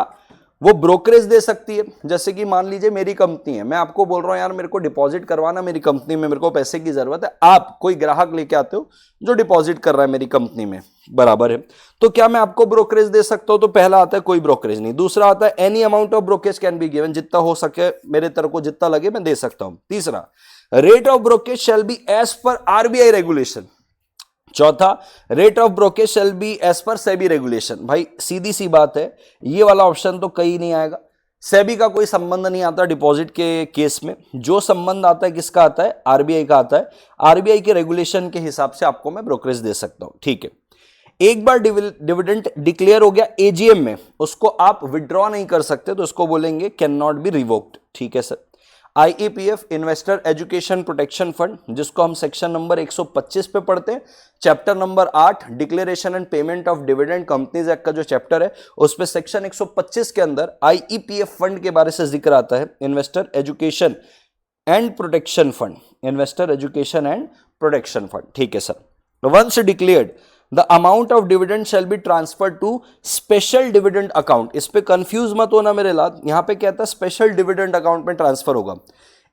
वो ब्रोकरेज दे सकती है। जैसे कि मान लीजिए मेरी कंपनी है, मैं आपको बोल रहा हूं यार मेरे को डिपॉजिट करवाना मेरी कंपनी में, मेरे को पैसे की जरूरत है, आप कोई ग्राहक लेके आते हो जो डिपॉजिट कर रहा है मेरी कंपनी में, बराबर है, तो क्या मैं आपको ब्रोकरेज दे सकता हूं? तो पहला आता है कोई ब्रोकरेज नहीं। दूसरा आता है any amount of brokerage can be given, जितना हो सके मेरे तरफ को जितना लगे मैं दे सकता हूं। तीसरा, rate of brokerage shall be as per RBI regulation. चौथा, rate of brokerage shall be as per SEBI regulation. भाई सीधी सी बात है, ये वाला ऑप्शन तो कहीं नहीं आएगा। सेबी का कोई संबंध नहीं आता डिपॉजिट के केस में। जो संबंध आता है किसका आता है? आरबीआई का आता है। आरबीआई के रेगुलेशन के हिसाब से आपको मैं ब्रोकरेज दे सकता हूं, ठीक है। एक बार डिविडेंड डिक्लेयर हो गया एजीएम में, उसको आप विड्रॉ नहीं कर सकते, तो उसको बोलेंगे कैन नॉट बी रिवोक्ड, ठीक है sir. IEPF investor education protection fund, जिसको हम सेक्शन नंबर 125 पे पढ़ते हैं, chapter number 8 declaration and payment of dividend companies act का जो चैप्टर है, उस पे सेक्शन 125 के अंदर आईईपीएफ फंड के बारे से जिक्र आता है, investor education and protection fund, investor education and protection fund, ठीक है sir. Once declared the amount of dividend shall be transfer to special dividend account. इस पे कंफ्यूज मत होना मेरे लाल, यहां पे कहता है स्पेशल डिविडेंड अकाउंट में ट्रांसफर होगा।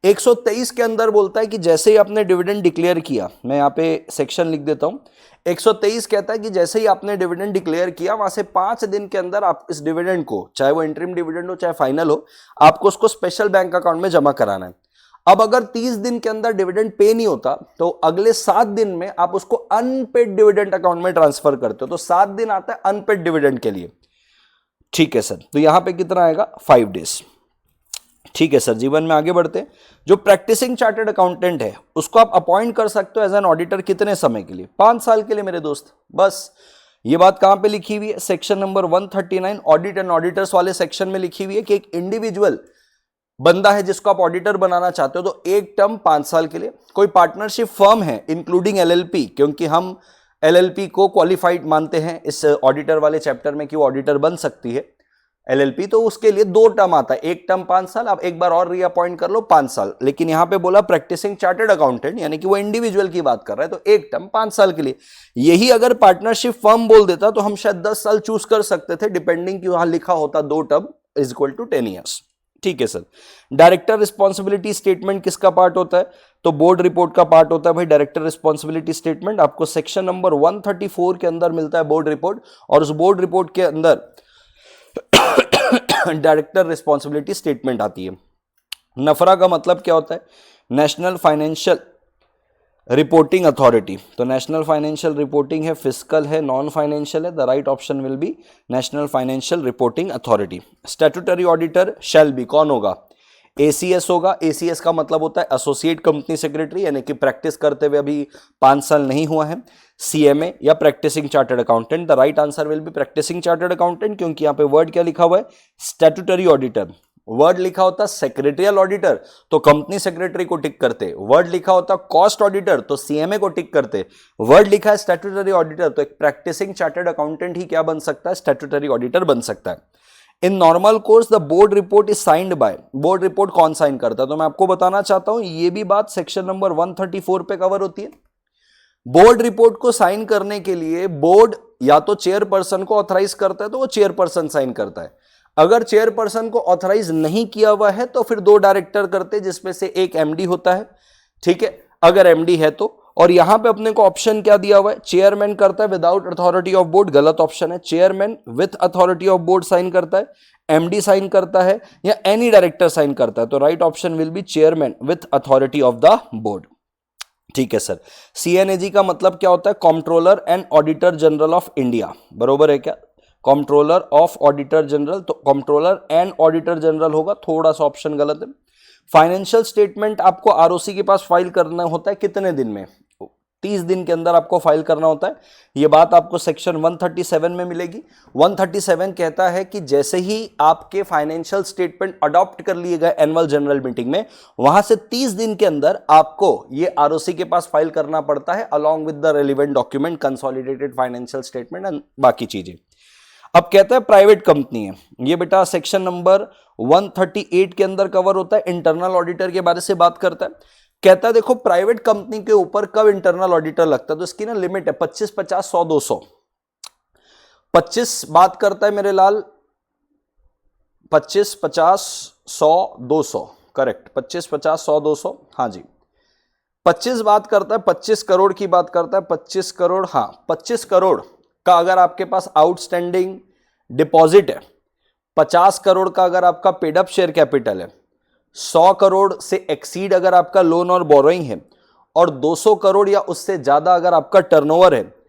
123 के अंदर बोलता है कि जैसे ही आपने डिविडेंड डिक्लेयर किया, मैं यहां पे सेक्शन लिख देता हूं, 123 कहता है कि जैसे ही आपने डिविडेंड डिक्लेयर किया, वहां से 5 दिन के अंदर आप इस डिविडेंड को, चाहे वो इंटरिम डिविडेंड हो चाहे फाइनल हो, आपको उसको स्पेशल बैंक अकाउंट में जमा कराना है। अब अगर 30 दिन के अंदर डिविडेंड पे नहीं होता, तो अगले 7 दिन में आप उसको अनपेड डिविडेंड अकाउंट में ट्रांसफर करते हो, तो 7 दिन आता है अनपेड डिविडेंड के लिए, ठीक है सर। तो यहां पे कितना आएगा? 5 डेज, ठीक है सर। जीवन में आगे बढ़ते हैं। जो प्रैक्टिसिंग चार्टर्ड अकाउंटेंट है, उसको आप अपॉइंट कर सकते हो एज एन ऑडिटर, कितने समय के लिए? 5 साल के लिए मेरे दोस्त, बस। ये बात कहां पे लिखी हुई है? Section number 139 audit and auditors वाले सेक्शन में लिखी हुई है कि एक इंडिविजुअल बंदा है जिसको आप ऑडिटर बनाना चाहते हो, तो एक टर्म 5 साल के लिए। कोई पार्टनरशिप फर्म है इंक्लूडिंग एलएलपी, क्योंकि हम एलएलपी को क्वालिफाइड मानते हैं इस ऑडिटर वाले चैप्टर में कि वो ऑडिटर बन सकती है एलएलपी, तो उसके लिए 2 टर्म आता है, एक टर्म 5 साल, आप एक बार और रीअपॉइंट कर लो 5 साल। लेकिन यहां पे बोला प्रैक्टिसिंग चार्टर्ड अकाउंटेंट, यानी कि वो इंडिविजुअल की बात कर रहा है, तो एक टर्म 5 साल के लिए। यही अगर पार्टनरशिप फर्म बोल देता तो हम शायद 10 साल चूज कर सकते थे, डिपेंडिंग कि वहां लिखा होता 2 term is equal to 10 years, ठीक है सर। डायरेक्टर रिस्पॉन्सिबिलिटी स्टेटमेंट किसका पार्ट होता है? तो बोर्ड रिपोर्ट का पार्ट होता है भाई। डायरेक्टर रिस्पॉन्सिबिलिटी स्टेटमेंट आपको सेक्शन नंबर 134 के अंदर मिलता है, बोर्ड रिपोर्ट, और उस बोर्ड रिपोर्ट के अंदर डायरेक्टर रिस्पॉन्सिबिलिटी स्टेटमेंट आती है। नफरा का मतलब क्या होता है? National financial reporting authority. तो नेशनल फाइनेंशियल रिपोर्टिंग है, फिजिकल है, नॉन फाइनेंशियल है, the right option will be national financial reporting authority. Statutory auditor shall be, कौन होगा? एसीएस होगा। एसीएस का मतलब होता है एसोसिएट कंपनी सेक्रेटरी, यानी कि प्रैक्टिस करते हुए अभी 5 साल नहीं हुआ है। सीएमए या practising chartered accountant, the right answer will be practising chartered accountant, क्योंकि यहां पे वर्ड क्या लिखा हुआ है? Statutory auditor. वर्ड लिखा होता सेक्रेटरियल ऑडिटर तो कंपनी सेक्रेटरी को टिक करते, वर्ड लिखा होता कॉस्ट ऑडिटर तो सीएमए को टिक करते, वर्ड लिखा है स्टैट्यूटरी ऑडिटर तो एक प्रैक्टिसिंग चार्टर्ड अकाउंटेंट ही क्या बन सकता है? स्टैट्यूटरी ऑडिटर बन सकता है। In normal course the board report is signed by, board report कौन साइन करता है? तो मैं आपको बताना चाहता हूं, ये भी बात सेक्शन नंबर 134 पे कवर होती है। बोर्ड रिपोर्ट को साइन करने के लिए बोर्ड या तो चेयरपर्सन को ऑथराइज करता है, तो वो चेयरपर्सन साइन करता है। अगर चेयरपर्सन को ऑथराइज नहीं किया हुआ है तो फिर 2 डायरेक्टर करते, जिसमें से एक एमडी होता है, ठीक है, अगर एमडी है तो। और यहां पे अपने को ऑप्शन क्या दिया हुआ है? चेयरमैन करता है विदाउट अथॉरिटी ऑफ बोर्ड, गलत ऑप्शन है। Chairman with authority of board sign करता है, एमडी साइन करता है, या एनी डायरेक्टर साइन करता है, तो right option will be chairman with authority of the board, ठीक है सर। सीएनएजी का मतलब क्या होता है? Controller and auditor general of India, बरोबर है क्या? कंट्रोलर ऑफ ऑडिटर जनरल, तो कंट्रोलर एंड ऑडिटर जनरल होगा, थोड़ा सा ऑप्शन गलत है। फाइनेंशियल स्टेटमेंट आपको आरओसी के पास फाइल करना होता है कितने दिन में? 30 दिन के अंदर आपको फाइल करना होता है। यह बात आपको सेक्शन 137 में मिलेगी। 137 कहता है कि जैसे ही आपके फाइनेंशियल स्टेटमेंट अडॉप्ट कर लिए गए एनुअल जनरल मीटिंग में, वहां से 30 दिन के अंदर आपको ये आरओसी के पास फाइल करना पड़ता है along with the relevant document, consolidated financial statement and बाकी चीजें। अब कहता है प्राइवेट कंपनी है, ये बेटा सेक्शन नंबर 138 के अंदर कवर होता है, इंटरनल ऑडिटर के बारे से बात करता है। कहता है देखो प्राइवेट कंपनी के ऊपर कब इंटरनल ऑडिटर लगता है, तो इसकी ना लिमिट है 25, 50, 100, 200। 25 बात करता है मेरे लाल 25, 50, 100, 200, करेक्ट। 25, 50, 100, 200, हाँ जी। 25 बात करता है, 25 करोड़ की बात करता है, 25 करोड़, हाँ 25 करोड़ का अगर आपके पास आउटस्टैंडिंग डिपॉजिट है, 50 करोड़ का अगर आपका पेड अप शेयर कैपिटल है, 100 करोड़ से एक्सीड अगर आपका लोन और बोरोइंग है, और 200 करोड़ या उससे ज्यादा अगर आपका टर्नओवर है,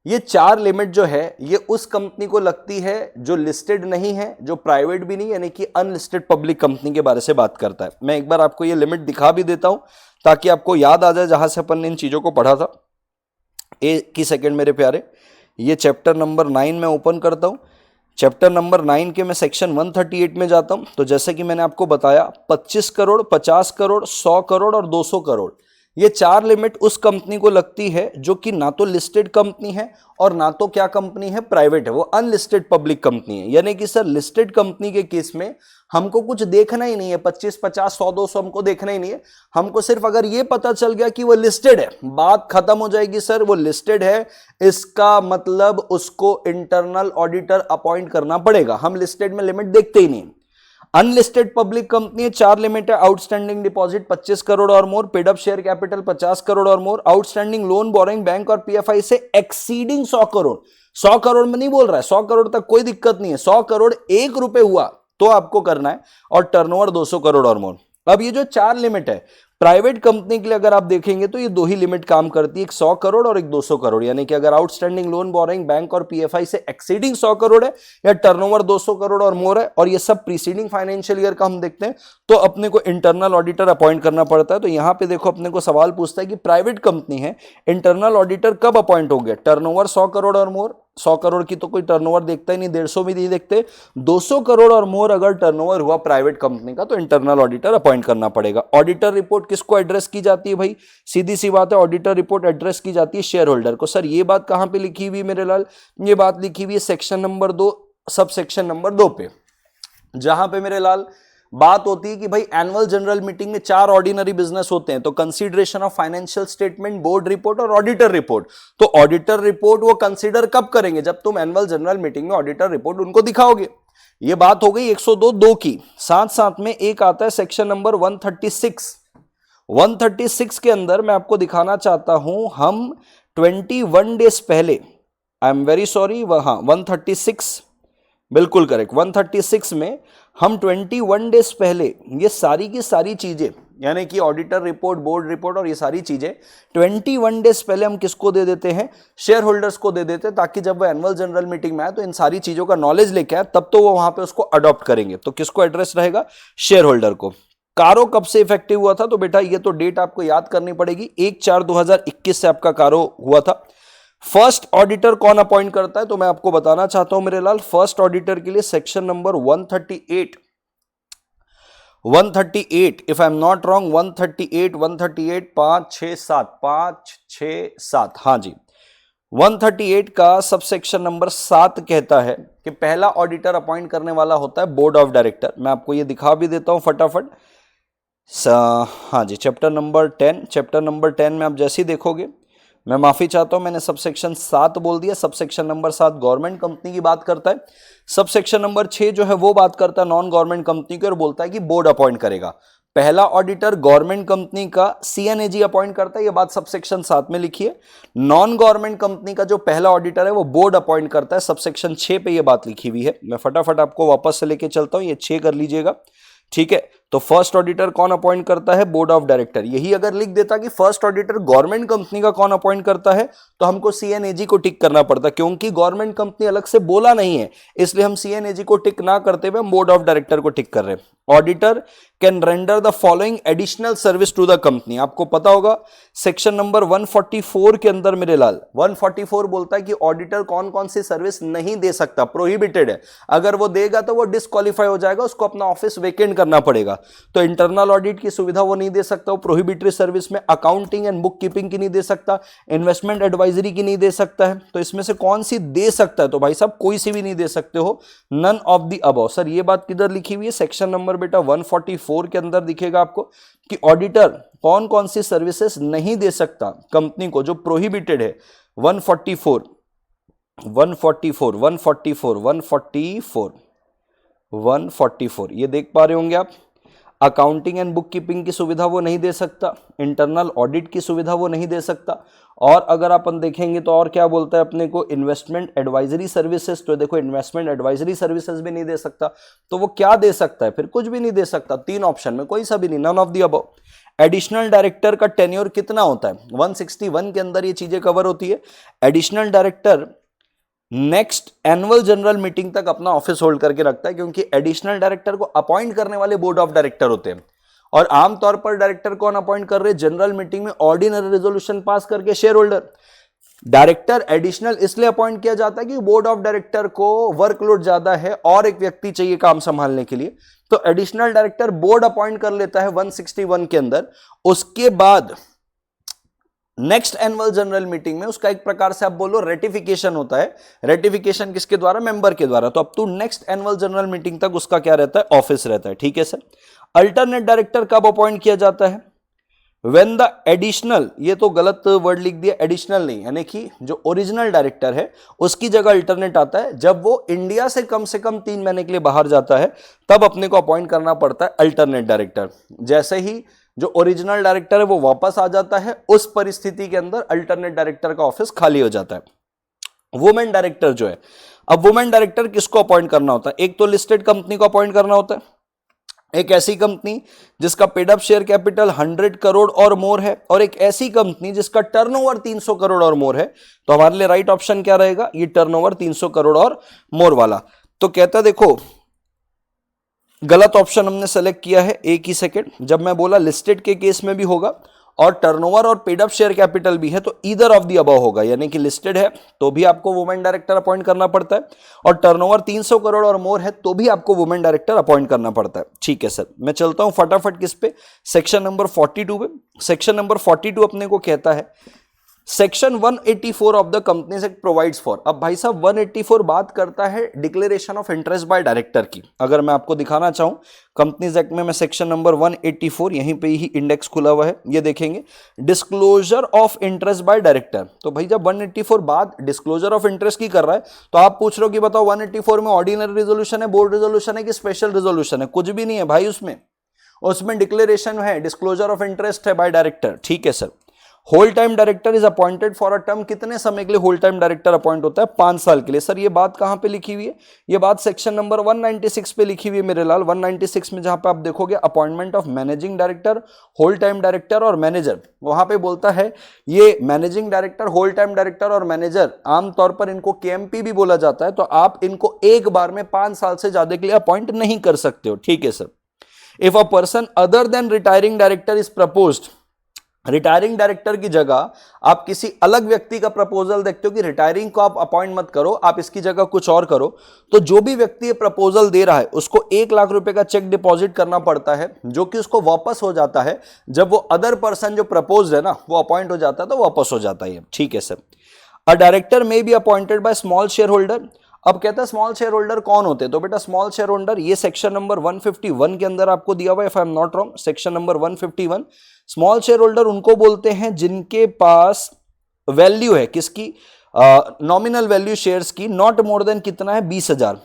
ये चार लिमिट जो है ये उस कंपनी को लगती है जो लिस्टेड नहीं है, जो प्राइवेट भी नहीं, यानी कि अनलिस्टेड पब्लिक कंपनी के बारे से बात करता है। मैं एक बार आपको ये लिमिट दिखा भी देता हूं ताकि आपको याद आ जाए जहां से अपन ने इन चीजों को पढ़ा था। एक ही सेकेंड मेरे प्यारे, ये चैप्टर नंबर 9 में ओपन करता हूं। चैप्टर नंबर 9 के मैं सेक्शन 138 में जाता हूं। तो जैसे कि मैंने आपको बताया 25 करोड़, 50 करोड़, 100 करोड़ और 200 करोड़, ये चार लिमिट उस कंपनी को लगती है जो कि ना तो लिस्टेड कंपनी है और ना तो क्या कंपनी है, प्राइवेट है, वो अनलिस्टेड पब्लिक कंपनी है। यानी कि सर लिस्टेड कंपनी के केस में हमको कुछ देखना ही नहीं है, 25, 50, 100, 200 हमको देखना ही नहीं है। हमको सिर्फ अगर ये पता चल गया कि वो लिस्टेड है, बात खत्म हो जाएगी। सर वो लिस्टेड है, इसका मतलब उसको इंटरनल ऑडिटर अपॉइंट करना पड़ेगा। हम लिस्टेड में लिमिट देखते ही नहीं। अनलिस्टेड पब्लिक कंपनी, चार लिमिट है, आउटस्टैंडिंग डिपॉजिट 25 करोड़ और more, paid up share capital 50 crore और more, outstanding loan borrowing bank और पीएफआई से एक्सीडिंग 100 करोड़। 100 करोड़ में नहीं बोल रहा है, 100 करोड़ तक कोई दिक्कत नहीं है, 100 करोड़ 1 रुपए हुआ तो आपको करना है, और टर्नओवर 200 करोड़ और मोर। अब ये जो चार लिमिट है प्राइवेट कंपनी के लिए अगर आप देखेंगे तो ये दो ही लिमिट काम करती है, एक 100 करोड़ और एक 200 करोड़। यानी कि अगर आउटस्टैंडिंग लोन बोरोइंग बैंक और पीएफआई से एक्सीडिंग 100 करोड़ है या टर्नओवर 200 करोड़ और मोर है, और ये सब प्रीसीडिंग फाइनेंशियल ईयर का हम देखते हैं, तो अपने को इंटरनल ऑडिटर अपॉइंट करना पड़ता है। तो यहां पे देखो अपने को सवाल पूछता है कि प्राइवेट कंपनी है, इंटरनल ऑडिटर कब अपॉइंट हो गया, टर्नओवर 100 करोड़ और मोर। 100 करोड़ की तो कोई टर्नओवर देखता ही नहीं, 150 भी नहीं देखते। 200 करोड़ और मोर अगर टर्नओवर हुआ प्राइवेट कंपनी का तो इंटरनल ऑडिटर अपॉइंट करना पड़ेगा। ऑडिटर रिपोर्ट किसको एड्रेस की जाती है भाई, सीधी सी बात है, ऑडिटर रिपोर्ट एड्रेस की जाती है शेयर होल्डर को। सर ये बात कहां पे लिखी हुई मेरे लाल, ये बात लिखी हुई है section number 2 sub section number 2 पे, जहां पे मेरे लाल बात होती है कि भाई एनुअल जनरल मीटिंग में 4 ऑर्डिनरी बिजनेस होते हैं, तो consideration of financial statement, board report और ऑडिटर रिपोर्ट। तो ऑडिटर रिपोर्ट वो कंसीडर कब करेंगे, जब तुम एनुअल जनरल मीटिंग में ऑडिटर रिपोर्ट उनको दिखाओगे। ये बात हो गई 102(2) की। साथ साथ में एक आता है सेक्शन नंबर 136। 136 के अंदर मैं आपको दिखाना चाहता हूं, हम 21 डेज पहले, आई एम वेरी सॉरी, वहां 136 बिल्कुल करेक्ट, 136 में हम 21 डेज पहले ये सारी की सारी चीजें, यानी कि ऑडिटर रिपोर्ट, बोर्ड रिपोर्ट और ये सारी चीजें 21 डेज पहले हम किसको दे देते हैं, शेयर होल्डर्स को दे देते हैं, ताकि जब वो एनुअल जनरल मीटिंग में आए तो इन सारी चीजों का नॉलेज लेके आए, तब तो वो वहां पे उसको अडॉप्ट करेंगे। तो किसको एड्रेस रहेगा, शेयर होल्डर को। कारो कब से इफेक्टिव हुआ था, तो बेटा ये तो डेट आपको याद करनी पड़ेगी, 1/4/2021 से आपका कारो हुआ था। फर्स्ट ऑडिटर कौन अपॉइंट करता है, तो मैं आपको बताना चाहता हूं मेरे लाल, फर्स्ट ऑडिटर के लिए section number 138 if I am not wrong, 138 5 6 7 5 6 7, हाँ जी 138 का सब सेक्शन नंबर 7 कहता है कि पहला ऑडिटर अपॉइंट करने वाला होता है बोर्ड ऑफ डायरेक्टर। मैं आपको ये दिखा भी देता हूं फटाफट। हाँ जी, चैप्टर नंबर 10 में आप जैसे ही देखोगे, मैं माफी चाहता हूं मैंने सबसेक्शन 7 बोल दिया। सबसेक्शन नंबर 7 गवर्नमेंट कंपनी की बात करता है, सबसेक्शन नंबर 6 जो है वो बात करता है नॉन गवर्नमेंट कंपनी की और बोलता है कि बोर्ड अपॉइंट करेगा। पहला ऑडिटर गवर्नमेंट कंपनी का सीएनएजी अपॉइंट करता है, ये बात सबसेक्शन 7 में लिखी है। नॉन गवर्नमेंट कंपनी का जो पहला ऑडिटर है वो बोर्ड अपॉइंट करता है, सबसेक्शन 6 पे ये बात लिखी हुई है। मैं फटाफट आपको वापस से लेके चलता हूं, ये 6 कर लीजिएगा, ठीक है। तो फर्स्ट ऑडिटर कौन अपॉइंट करता है, बोर्ड ऑफ डायरेक्टर। यही अगर लिख देता कि फर्स्ट ऑडिटर गवर्नमेंट कंपनी का कौन अपॉइंट करता है, तो हमको सीएनएजी को टिक करना पड़ता, क्योंकि गवर्नमेंट कंपनी अलग से बोला नहीं है, इसलिए हम सीएनएजी को टिक ना करते हुए हम बोर्ड ऑफ डायरेक्टर को टिक कर रहे हैं। Auditor can render the following additional service to the company. आपको पता होगा सेक्शन नंबर 144 के अंदर मेरे लाल 144 बोलता है कि ऑडिटर कौन कौन सी सर्विस नहीं दे सकता, प्रोहिबिटेड है। अगर वो देगा तो वो डिस्क्वालीफाई हो जाएगा, उसको अपना ऑफिस वेकेंट करना पड़ेगा। तो इंटरनल ऑडिट की सुविधा वो नहीं दे सकता, वो प्रोहिबिटरी सर्विस में अकाउंटिंग एंड बुक कीपिंग की नहीं दे सकता, इन्वेस्टमेंट एडवाइजरी की नहीं दे सकता है। तो इसमें से कौन सी दे सकता है, तो भाई साहब कोई सी भी नहीं दे सकते हो, none of the above. Sir ये बात किधर लिखी हुई है, सेक्शन नंबर बेटा 144 के अंदर दिखेगा आपको कि ऑडिटर कौन कौन सी सर्विसेज नहीं दे सकता कंपनी को, जो प्रोहिबिटेड है। 144 144, ये देख पा रहे होंगे आप। अकाउंटिंग एंड बुक कीपिंग की सुविधा वो नहीं दे सकता, इंटरनल ऑडिट की सुविधा वो नहीं दे सकता, और अगर अपन देखेंगे तो और क्या बोलता है अपने को, इन्वेस्टमेंट एडवाइजरी सर्विसेज, तो देखो इन्वेस्टमेंट एडवाइजरी सर्विसेज भी नहीं दे सकता। तो वो क्या दे सकता है फिर? कुछ भी नहीं दे सकता। 3 ऑप्शन में कोई सा भी नहीं, none of the above. Additional director का टेन्योर कितना होता है? 161 के अंदर ये चीजें कवर होती है। Additional director next annual general meeting तक अपना ऑफिस होल्ड करके रखता है, क्योंकि एडिशनल डायरेक्टर को अपॉइंट करने वाले बोर्ड ऑफ डायरेक्टर होते हैं, और आमतौर पर डायरेक्टर कौन अपॉइंट कर रहे हैं? जनरल मीटिंग में ऑर्डिनरी रेजोल्यूशन पास करके शेयर होल्डर। डायरेक्टर एडिशनल इसलिए अपॉइंट किया जाता है कि बोर्ड ऑफ डायरेक्टर को वर्कलोड ज्यादा है और एक व्यक्ति चाहिए काम संभालने के लिए, तो एडिशनल डायरेक्टर बोर्ड अपॉइंट कर लेता है 161 के अंदर। उसके बाद नेक्स्ट एनुअल जनरल मीटिंग में उसका एक प्रकार से आप बोलो रेटिफिकेशन होता है। रेटिफिकेशन किसके द्वारा? मेंबर के द्वारा। तो up to next annual general meeting तक उसका क्या रहता है? ऑफिस रहता है। ठीक है सर। अल्टरनेट डायरेक्टर कब अपॉइंट किया जाता है? व्हेन द एडिशनल, ये तो गलत वर्ड लिख दिया, एडिशनल नहीं, यानी कि जो ओरिजिनल डायरेक्टर है उसकी जगह अल्टरनेट आता है जब वो इंडिया से कम 3 महीने के लिए बाहर जाता है, तब अपने को अपॉइंट करना पड़ता है अल्टरनेट डायरेक्टर। जैसे ही जो ओरिजिनल डायरेक्टर है वो वापस आ जाता है, उस परिस्थिति के अंदर अल्टरनेट डायरेक्टर का ऑफिस खाली हो जाता है। वुमेन डायरेक्टर जो है, अब वुमेन डायरेक्टर किसको अपॉइंट करना होता है? एक तो लिस्टेड कंपनी को अपॉइंट करना होता है, एक ऐसी कंपनी जिसका paid up share capital 100 crore और मोर है, और एक ऐसी कंपनी जिसका टर्नओवर 300 करोड़ और मोर है। तो हमारे लिए राइट ऑप्शन क्या रहेगा? ये टर्नओवर 300 करोड़ और मोर वाला। तो कहता देखो गलत ऑप्शन हमने सेलेक्ट किया है, एक ही सेकंड। जब मैं बोला लिस्टेड के केस में भी होगा और टर्नओवर और पेड अप शेयर कैपिटल भी है, तो ईदर ऑफ द अबव होगा, यानी कि लिस्टेड है तो भी आपको वुमेन डायरेक्टर अपॉइंट करना पड़ता है, और टर्नओवर 300 करोड़ और मोर है तो भी आपको वुमेन डायरेक्टर अपॉइंट करना पड़ता है। ठीक है सर, मैं चलता हूं फटाफट किस पे, सेक्शन नंबर 42 पे। सेक्शन नंबर 42 अपने को कहता है section 184 of the companies act provides for. अब भाई साहब 184 बात करता है declaration of interest by director की। अगर मैं आपको दिखाना चाहूं कंपनीज एक्ट में, मैं सेक्शन नंबर 184, यहीं पे ही इंडेक्स खुला हुआ है, ये देखेंगे disclosure of interest by director. तो भाई जब 184 बात डिस्क्लोजर ऑफ इंटरेस्ट की कर रहा है, तो आप पूछ रहे हो कि बताओ 184 में ऑर्डिनरी रेजोल्यूशन है, बोर्ड रेजोल्यूशन है कि स्पेशल रेजोल्यूशन है? कुछ भी नहीं है भाई, उसमें डिक्लेरेशन है, डिस्क्लोजर ऑफ इंटरेस्ट है बाय डायरेक्टर। ठीक है sir. Whole time director is appointed for a term, कितने समय के लिए होल टाइम डायरेक्टर अपॉइंट होता है? 5 साल के लिए। सर ये बात कहां पे लिखी हुई है? ये बात सेक्शन नंबर 196 पे लिखी हुई है मेरे लाल। 196 में जहां पे आप देखोगे appointment of managing director, whole time director और मैनेजर, वहां पे बोलता है ये managing director, whole time director और मैनेजर, आमतौर पर इनको केएमपी भी बोला जाता है, तो आप इनको एक बार में 5 साल से ज्यादा के लिए अपॉइंट नहीं कर सकते हो। ठीक है sir. If a person other than retiring director is proposed, retiring director की जगह आप किसी अलग व्यक्ति का प्रपोजल देखते हो कि रिटायरिंग को आप अपॉइंट मत करो, आप इसकी जगह कुछ और करो, तो जो भी व्यक्ति ये प्रपोजल दे रहा है उसको 1 लाख रुपए का चेक डिपॉजिट करना पड़ता है, जो कि उसको वापस हो जाता है जब वो अदर पर्सन जो प्रपोज है ना वो अपॉइंट हो जाता है, तो वापस हो जाता है। ठीक है sir. A director may be appointed by small share holder. अब कहता है स्मॉल शेयर होल्डर कौन होते हैं? तो बेटा स्मॉल शेयर होल्डर ये सेक्शन नंबर 151 के अंदर आपको दिया हुआ है, if I am not wrong, section number 151। Small share holder उनको बोलते हैं जिनके पास वैल्यू है किसकी? नॉमिनल वैल्यू शेयर्स की नॉट मोर देन कितना है? 20,000।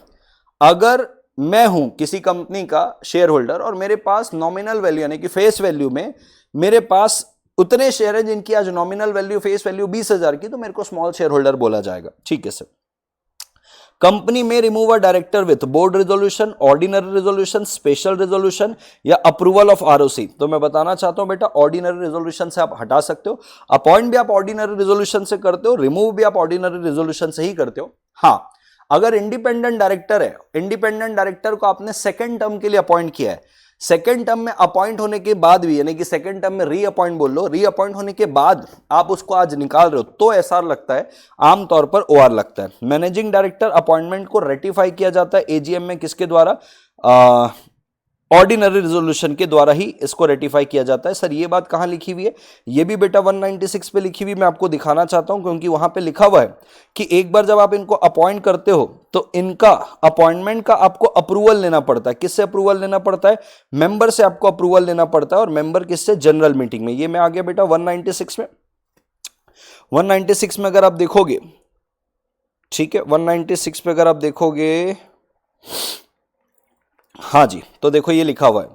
अगर मैं हूं किसी कंपनी का शेयर होल्डर और मेरे पास नॉमिनल वैल्यू यानी कि फेस वैल्यू में मेरे पास उतने शेयर है जिनकी आज नॉमिनल वैल्यू फेस वैल्यू 20,000 की, तो मेरे को स्मॉल शेयर होल्डर बोला जाएगा। ठीक है सर। कंपनी में remove a director with board resolution, ordinary resolution, special resolution या अप्रूवल ऑफ आरओसी। तो मैं बताना चाहता हूं बेटा ऑर्डिनरी रेजोल्यूशन से आप हटा सकते हो, अपॉइंट भी आप ऑर्डिनरी रेजोल्यूशन से करते हो, रिमूव भी आप ऑर्डिनरी रेजोल्यूशन से ही करते हो। हाँ, अगर इंडिपेंडेंट डायरेक्टर है, इंडिपेंडेंट डायरेक्टर को आपने सेकेंड टर्म के लिए अपॉइंट किया है, सेकेंड टर्म में अपॉइंट होने के बाद भी, यानी कि सेकेंड टर्म में रीअपॉइंट बोल लो, रीअपॉइंट होने के बाद आप उसको आज निकाल रहे हो, तो एसआर लगता है, आमतौर पर ओआर लगता है। मैनेजिंग डायरेक्टर अपॉइंटमेंट को रेटिफाई किया जाता है एजीएम में, किसके द्वारा? ऑर्डिनरी रेजोल्यूशन के द्वारा ही इसको रेटिफाई किया जाता है। सर ये बात कहां लिखी हुई है? ये भी बेटा 196 पे लिखी हुई, मैं आपको दिखाना चाहता हूं, क्योंकि वहां पे लिखा हुआ है कि एक बार जब आप इनको अपॉइंट करते हो तो इनका अपॉइंटमेंट का आपको अप्रूवल लेना पड़ता है। किससे अप्रूवल लेना पड़ता है? मेंबर से आपको अप्रूवल लेना पड़ता है, और मेंबर किससे? जनरल मीटिंग में। ये मैं आ गया बेटा 196 में। 196 में अगर आप देखोगे, ठीक है, 196 पे अगर आप देखोगे हाँ जी, तो देखो ये लिखा हुआ है,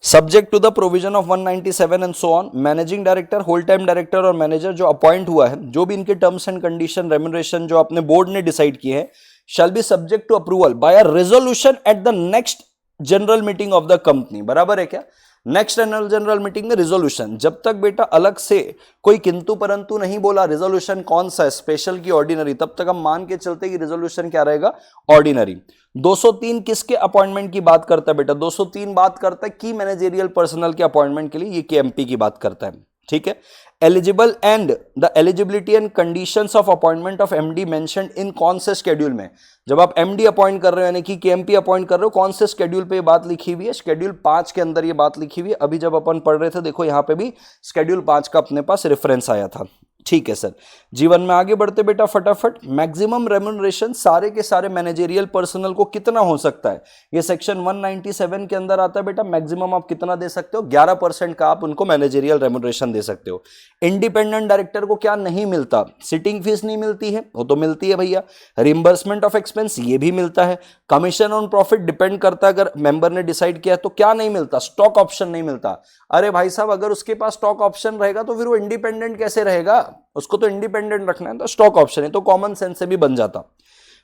subject to the provision of 197 and so on, managing director, whole time director और मैनेजर जो अपॉइंट हुआ है, जो भी इनके टर्म्स एंड कंडीशन, रेम्यूनरेशन जो अपने बोर्ड ने डिसाइड किए हैं, shall be subject to approval by a resolution at the next general meeting of the company. बराबर है क्या? नेक्स्ट एनुअल जनरल मीटिंग में रिजोल्यूशन, जब तक बेटा अलग से कोई किंतु परंतु नहीं बोला रिजोल्यूशन कौन सा है, स्पेशल की ऑर्डिनरी, तब तक हम मान के चलते कि रिजोल्यूशन क्या रहेगा, ऑर्डिनरी। 203 किसके अपॉइंटमेंट की बात करता है बेटा? 203 बात करता है की मैनेजेरियल पर्सनल के अपॉइंटमेंट के लिए, ये केएमपी की बात करता है। ठीक है। Eligible and the eligibility and conditions of appointment of MD mentioned in कौन से शेड्यूल में? जब आप एमडी अपॉइंट कर रहे हो यानी कि केएमपी अपॉइंट कर रहे हो, कौन से शेड्यूल पे ये बात लिखी हुई है? शेड्यूल 5 के अंदर ये बात लिखी हुई है। अभी जब अपन पढ़ रहे थे देखो यहां पे भी शेड्यूल 5 का अपने पास रेफरेंस आया था। ठीक है सर। जीवन में आगे बढ़ते बेटा फटाफट, मैक्सिमम रेम्यूनरेशन सारे के सारे मैनेजेरियल पर्सनल को कितना हो सकता है? ये सेक्शन 197 के अंदर आता है बेटा। मैक्सिमम आप कितना दे सकते हो? 11% का आप उनको मैनेजेरियल रेम्यूनरेशन दे सकते हो। इंडिपेंडेंट डायरेक्टर को क्या नहीं मिलता? सिटिंग फीस नहीं मिलती है, वो तो मिलती है भैया। रिम्बर्समेंट ऑफ एक्सपेंस ये भी मिलता है। कमीशन ऑन प्रॉफिट डिपेंड करता है, अगर मेंबर ने डिसाइड किया तो क्या नहीं मिलता? स्टॉक ऑप्शन नहीं मिलता। अरे भाई साहब, अगर उसके पास स्टॉक ऑप्शन रहेगा तो फिर वो इंडिपेंडेंट कैसे रहेगा? उसको तो इंडिपेंडेंट रखना है, तो स्टॉक ऑप्शन है, तो कॉमन सेंस से भी बन जाता।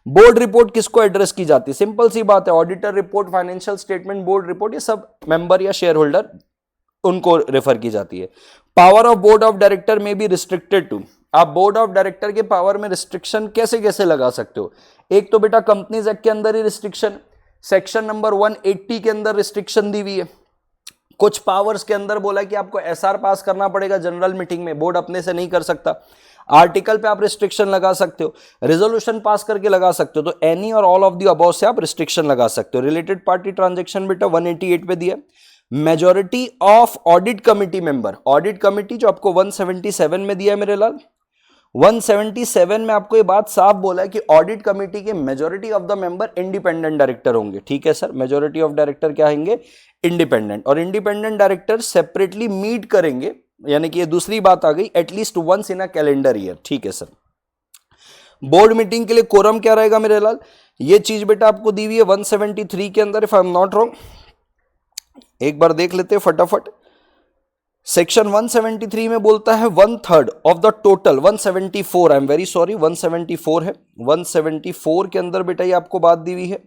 बोर्ड रिपोर्ट किसको एड्रेस की जाती है? सिंपल सी बात है, auditor report, financial statement, board report, ये सब मेंबर या शेयर होल्डर उनको रेफर की जाती है। Power of board of director में बी रिस्ट्रिक्टेड टू, आप बोर्ड ऑफ डायरेक्टर के पावर में रिस्ट्रिक्शन कैसे कैसे लगा सकते हो? एक तो बेटा कंपनीज एक्ट के अंदर ही रिस्ट्रिक्शन, सेक्शन नंबर 180 के अंदर रिस्ट्रिक्शन दी हुई है। कुछ पावर्स के अंदर बोला कि आपको एसआर पास करना पड़ेगा जनरल मीटिंग में, बोर्ड अपने से नहीं कर सकता। आर्टिकल पे आप रिस्ट्रिक्शन लगा सकते हो, रेजोल्यूशन पास करके लगा सकते हो, तो एनी और ऑल ऑफ द अबव से आप रिस्ट्रिक्शन लगा सकते हो। रिलेटेड पार्टी ट्रांजैक्शन बेटा 188 पे दिया। Majority of audit committee member, audit committee जो आपको 177 में दिया है मेरे लाल, 177 में आपको ये बात साफ बोला है कि ऑडिट कमिटी के majority of the member independent director होंगे। ठीक है सर, मेजॉरिटी ऑफ डायरेक्टर क्या होंगे? इंडिपेंडेंट। और इंडिपेंडेंट डायरेक्टर सेपरेटली मीट करेंगे, यानी कि ये दूसरी बात आ गई, at least once in a calendar year. ठीक है सर। बोर्ड मीटिंग के लिए कोरम क्या रहेगा मेरे लाल? ये चीज बेटा आपको दी हुई है 173 के अंदर, if I am not wrong. एक बार देख लेते हैं फटाफट। सेक्शन 173 में बोलता है 1/3 of the total, 174, I am very sorry, 174 है। 174 के अंदर बेटा ये आपको बात दी हुई है।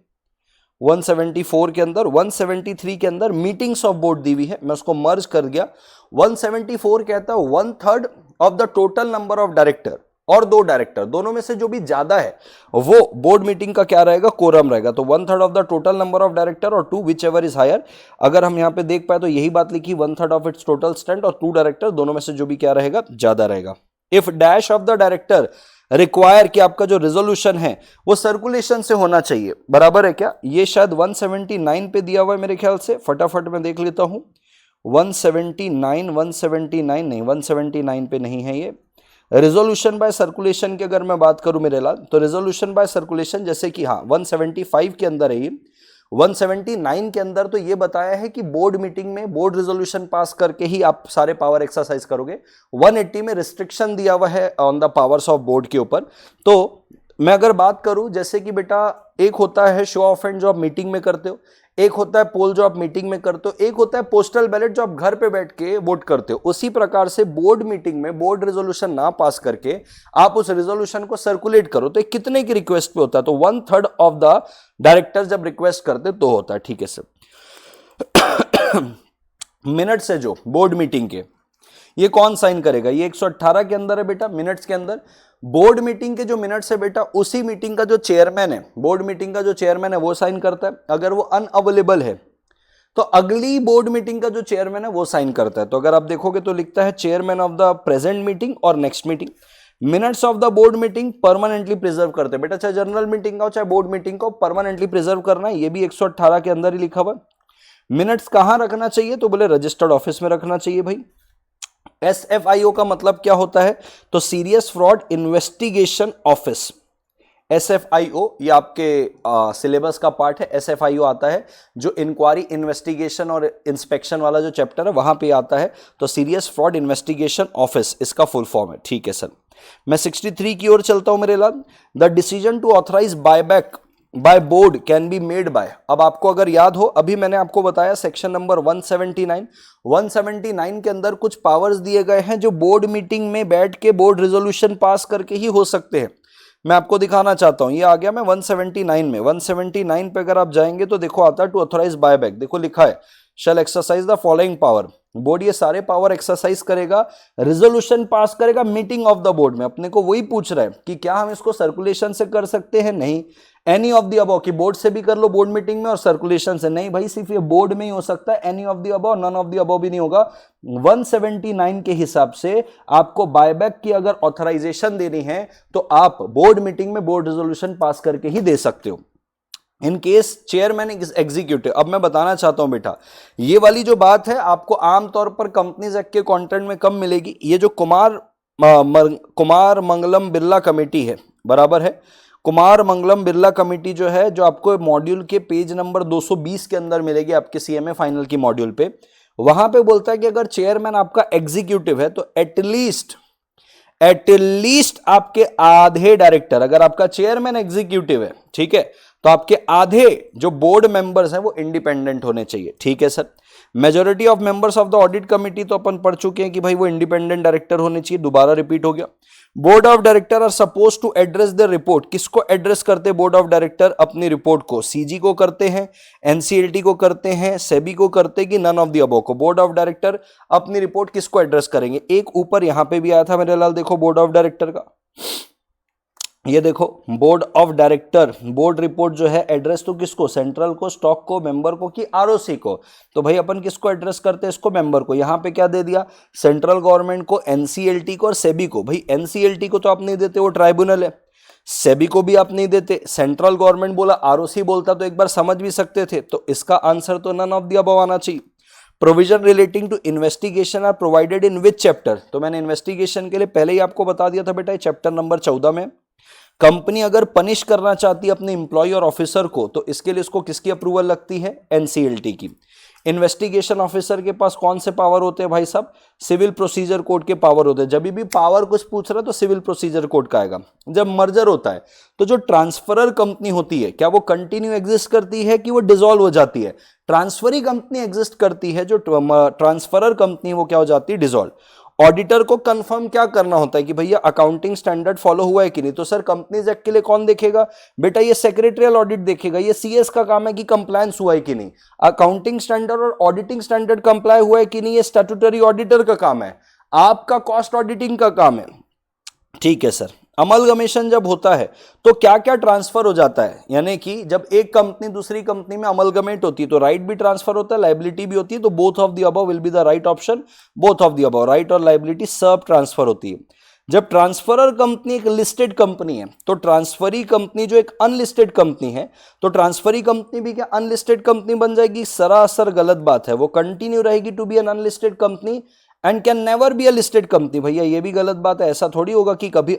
174 के अंदर, 173 के अंदर मीटिंग्स ऑफ बोर्ड दी हुई है, मैं उसको मर्ज कर गया। 174 कहता है 1/3 of the total number of director और 2 डायरेक्टर, दोनों में से जो भी ज्यादा है वो बोर्ड मीटिंग का क्या रहेगा? कोरम रहेगा। तो 1/3 of the total number of director और 2 विच एवर इज हायर। अगर हम यहां पे देख पाए तो यही बात लिखी, 1/3 ऑफ इट्स टोटल स्ट्रेंथ और 2 डायरेक्टर, दोनों में से जो भी क्या रहेगा? ज्यादा रहेगा। If dash of the director require कि आपका जो रेजोल्यूशन है वो सर्कुलेशन से होना चाहिए। बराबर है क्या? ये शायद 179 पे दिया हुआ है मेरे ख्याल से, फटाफट मैं देख लेता हूं। 179 नहीं, 179 पे नहीं है ये। रेजोल्यूशन बाय सर्कुलेशन की अगर मैं बात करूं मेरे लाल, तो रेजोल्यूशन बाय सर्कुलेशन जैसे कि हाँ 175 के अंदर है ये। 179 के अंदर तो ये बताया है कि बोर्ड मीटिंग में बोर्ड रेजोल्यूशन पास करके ही आप सारे पावर एक्सरसाइज करोगे। 180 में रिस्ट्रिक्शन दिया हुआ है on the powers of board के ऊपर। तो मैं अगर बात करूं जैसे कि बेटा एक होता है शो ऑफ हैंड जो आप मीटिंग में करते हो, एक होता है पोल जो आप मीटिंग में करते हो, एक होता है पोस्टल बैलेट जो आप घर पे बैठ के वोट करते हो। उसी प्रकार से बोर्ड मीटिंग में बोर्ड रेजोल्यूशन ना पास करके आप उस रेजोल्यूशन को सर्कुलेट करो तो कितने की रिक्वेस्ट पे होता है? तो 1/3 ऑफ द डायरेक्टर जब रिक्वेस्ट करते तो होता है। ठीक है सर। मिनट्स है जो बोर्ड मीटिंग के, ये कौन साइन करेगा? ये 118 के अंदर है बेटा, मिनट्स के अंदर। बोर्ड मीटिंग के जो मिनट्स है बेटा, उसी मीटिंग का जो चेयरमैन है, बोर्ड मीटिंग का जो चेयरमैन है वो साइन करता है। अगर वो अनअवेलेबल है तो अगली बोर्ड मीटिंग का जो चेयरमैन है वो साइन करता है। तो अगर आप देखोगे तो लिखता है chairman of the present meeting और next meeting. Minutes of the board meeting permanently preserve करते हैं बेटा, चाहे जनरल मीटिंग का हो चाहे बोर्ड मीटिंग को, परमानेंटली प्रिजर्व करना है। ये भी 118 के अंदर ही लिखा हुआ। मिनट्स कहां रखना चाहिए? तो बोले रजिस्टर्ड ऑफिस में रखना चाहिए भाई। SFIO का मतलब क्या होता है? तो serious fraud investigation office. SFIO ये आपके सिलेबस का पार्ट है। SFIO आता है जो इंक्वायरी, इन्वेस्टिगेशन और इंस्पेक्शन वाला जो चैप्टर है वहां पे आता है। तो सीरियस फ्रॉड इन्वेस्टिगेशन ऑफिस इसका फुल फॉर्म है। ठीक है सर। मैं 63 की ओर चलता हूं मेरे लाल। The decision to authorise buyback by board can be made by. अब आपको अगर याद हो, अभी मैंने आपको बताया सेक्शन नंबर 179 के अंदर कुछ पावर्स दिए गए हैं जो बोर्ड मीटिंग में बैठ के बोर्ड रेजोल्यूशन पास करके ही हो सकते हैं। मैं आपको दिखाना चाहता हूं, ये आ गया मैं 179 में। 179 पे अगर आप जाएंगे तो देखो आता है टू ऑथोराइज बायबैक, देखो लिखा है shall exercise the following power. Board ये सारे पावर एक्सरसाइज करेगा, रेजोल्यूशन पास करेगा मीटिंग ऑफ द बोर्ड में। अपने को वही पूछ रहा है कि क्या हम इसको सर्कुलेशन से कर सकते हैं, नहीं। एनी ऑफ द अबव, कि बोर्ड से भी कर लो बोर्ड मीटिंग में और सर्कुलेशन से, नहीं भाई सिर्फ ये बोर्ड में ही हो सकता है। Any of the above, none of the above भी नहीं होगा। 179 के हिसाब से आपको बायबैक की अगर ऑथराइजेशन देनी है तो आप बोर्ड मीटिंग में बोर्ड रेजोल्यूशन पास करके ही दे सकते हो। इन केस चेयरमैन एग्जीक्यूटिव, अब मैं बताना चाहता हूं बेटा, ये वाली जो बात है आपको आमतौर पर कंपनीज एक्ट के कंटेंट में कम मिलेगी। ये जो कुमार मंगलम बिरला कमेटी है, बराबर है, कुमार मंगलम बिरला कमेटी जो है, जो आपको मॉड्यूल के पेज नंबर 220 के अंदर मिलेगी आपके सीएमए फाइनल की मॉड्यूल पे। वहां पे बोलता है कि अगर चेयरमैन आपका एग्जीक्यूटिव है तो एटलीस्ट आपके आधे डायरेक्टर, अगर आपका चेयरमैन एग्जीक्यूटिव है, ठीक है, तो आपके आधे जो बोर्ड मेंबर्स हैं वो इंडिपेंडेंट होने चाहिए। ठीक है sir. Majority of members of the audit committee तो अपन पढ़ चुके हैं कि भाई वो इंडिपेंडेंट डायरेक्टर होने चाहिए, दोबारा रिपीट हो गया। Board of director are suppose to address the report, किसको एड्रेस करते हैं बोर्ड ऑफ डायरेक्टर? अपनी रिपोर्ट को सीजी को करते हैं, एनसीएलटी को करते हैं, सेबी को करते हैं, कि नन ऑफ द अबव को? बोर्ड ऑफ डायरेक्टर अपनी रिपोर्ट किसको एड्रेस करेंगे? एक ऊपर यहां पे भी आया था मेरे लाल, देखो बोर्ड ऑफ डायरेक्टर का, ये देखो board of director, board report जो है एड्रेस तो किसको? सेंट्रल को, स्टॉक को, मेंबर को, कि आरओसी को? तो भाई अपन किसको एड्रेस करते हैं? इसको, मेंबर को। यहां पे क्या दे दिया? सेंट्रल गवर्नमेंट को, एनसीएलटी को और सेबी को। भाई एनसीएलटी को तो आप नहीं देते, वो ट्राइब्यूनल है। सेबी को भी आप नहीं देते। सेंट्रल गवर्नमेंट बोला, आरओसी बोलता तो एक बार समझ भी सकते थे। तो इसका आंसर तो नन ऑफ द अबव आना चाहिए। Provision relating to investigation are provided in which chapter? तो मैंने इन्वेस्टिगेशन के लिए पहले ही आपको बता दिया था बेटा, चैप्टर नंबर 14 में। कंपनी अगर पनिश करना चाहती है अपने एम्प्लॉय और ऑफिसर को, तो इसके लिए इसको किसकी अप्रूवल लगती है? एनसीएलटी की। इन्वेस्टिगेशन ऑफिसर के पास कौन से पावर होते हैं भाई साहब? सिविल प्रोसीजर कोड के पावर होते हैं। जब भी पावर कुछ पूछ रहा है तो सिविल प्रोसीजर कोड का आएगा। जब मर्जर होता है तो जो ट्रांसफरर कंपनी होती है, क्या वो कंटिन्यू एग्जिस्ट करती है कि वो डिसॉल्व हो जाती है? ट्रांसफरी कंपनी एग्जिस्ट करती है, जो ट्रांसफरर कंपनी वो क्या हो जाती है? डिसॉल्व। ऑडिटर को कंफर्म क्या करना होता है कि भैया अकाउंटिंग स्टैंडर्ड फॉलो हुआ है कि नहीं? तो सर कंपनीज एक्ट के लिए कौन देखेगा बेटा? ये सेक्रेटरियल ऑडिट देखेगा। ये सीएस का काम है कि कंप्लायंस हुआ है कि नहीं, अकाउंटिंग स्टैंडर्ड और ऑडिटिंग स्टैंडर्ड कंप्लाई हुआ है कि नहीं, ये स्टैट्यूटरी ऑडिटर का काम है, आपका कॉस्ट ऑडिटिंग का काम है। ठीक है सर। अमलगमेशन जब होता है तो क्या क्या ट्रांसफर हो जाता है? यानी कि जब एक कंपनी दूसरी कंपनी में अमलगमेट होती है तो राइट भी ट्रांसफर होता है, लायबिलिटी भी होती है। तो both of the above will be the right option. Both of the above, right और लायबिलिटी सब ट्रांसफर होती है। जब ट्रांसफरर कंपनी एक लिस्टेड कंपनी है तो ट्रांसफरी कंपनी जो एक अनलिस्टेड कंपनी है, तो ट्रांसफरी कंपनी भी क्या अनलिस्टेड कंपनी बन जाएगी? सरासर गलत बात है। वो कंटिन्यू रहेगी to be an unlisted company and can never be a listed company. भैया ये भी गलत बात है, ऐसा थोड़ी होगा कि कभी